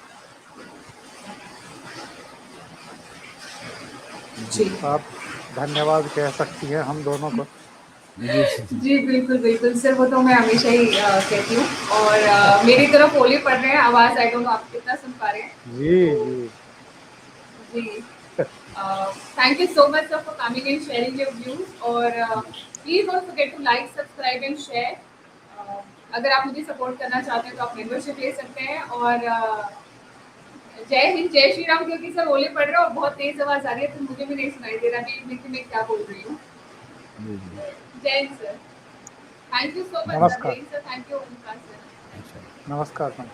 जी आप धन्यवाद कह सकती हैं हम दोनों को। जी बिल्कुल बिल्कुल सर, वो तो मैं हमेशा ही कहती हूँ। और मेरी तरफ ओले पड़ रहे हैं, आवाज आई डोंट नो आप कितना सुन पा रहे हैं। जी जी thank you so much sir for coming and sharing your views. और please don't forget to like, subscribe and share. अगर आप मुझे सपोर्ट करना चाहते हैं तो आप मेंबरशिप ले सकते हैं। और जय हिंद, जय श्री राम। क्योंकि सर ओले पड़ रहे हैं और बहुत तेज आवाज आ रही है तो मुझे भी नहीं सुनाई दे रहा कि मैं क्या बोल रही हूँ। जय Hind sir, thank you so much sir. नमस्कार। जय Hind sir, thank you Omkar sir. नमस्कार मैम।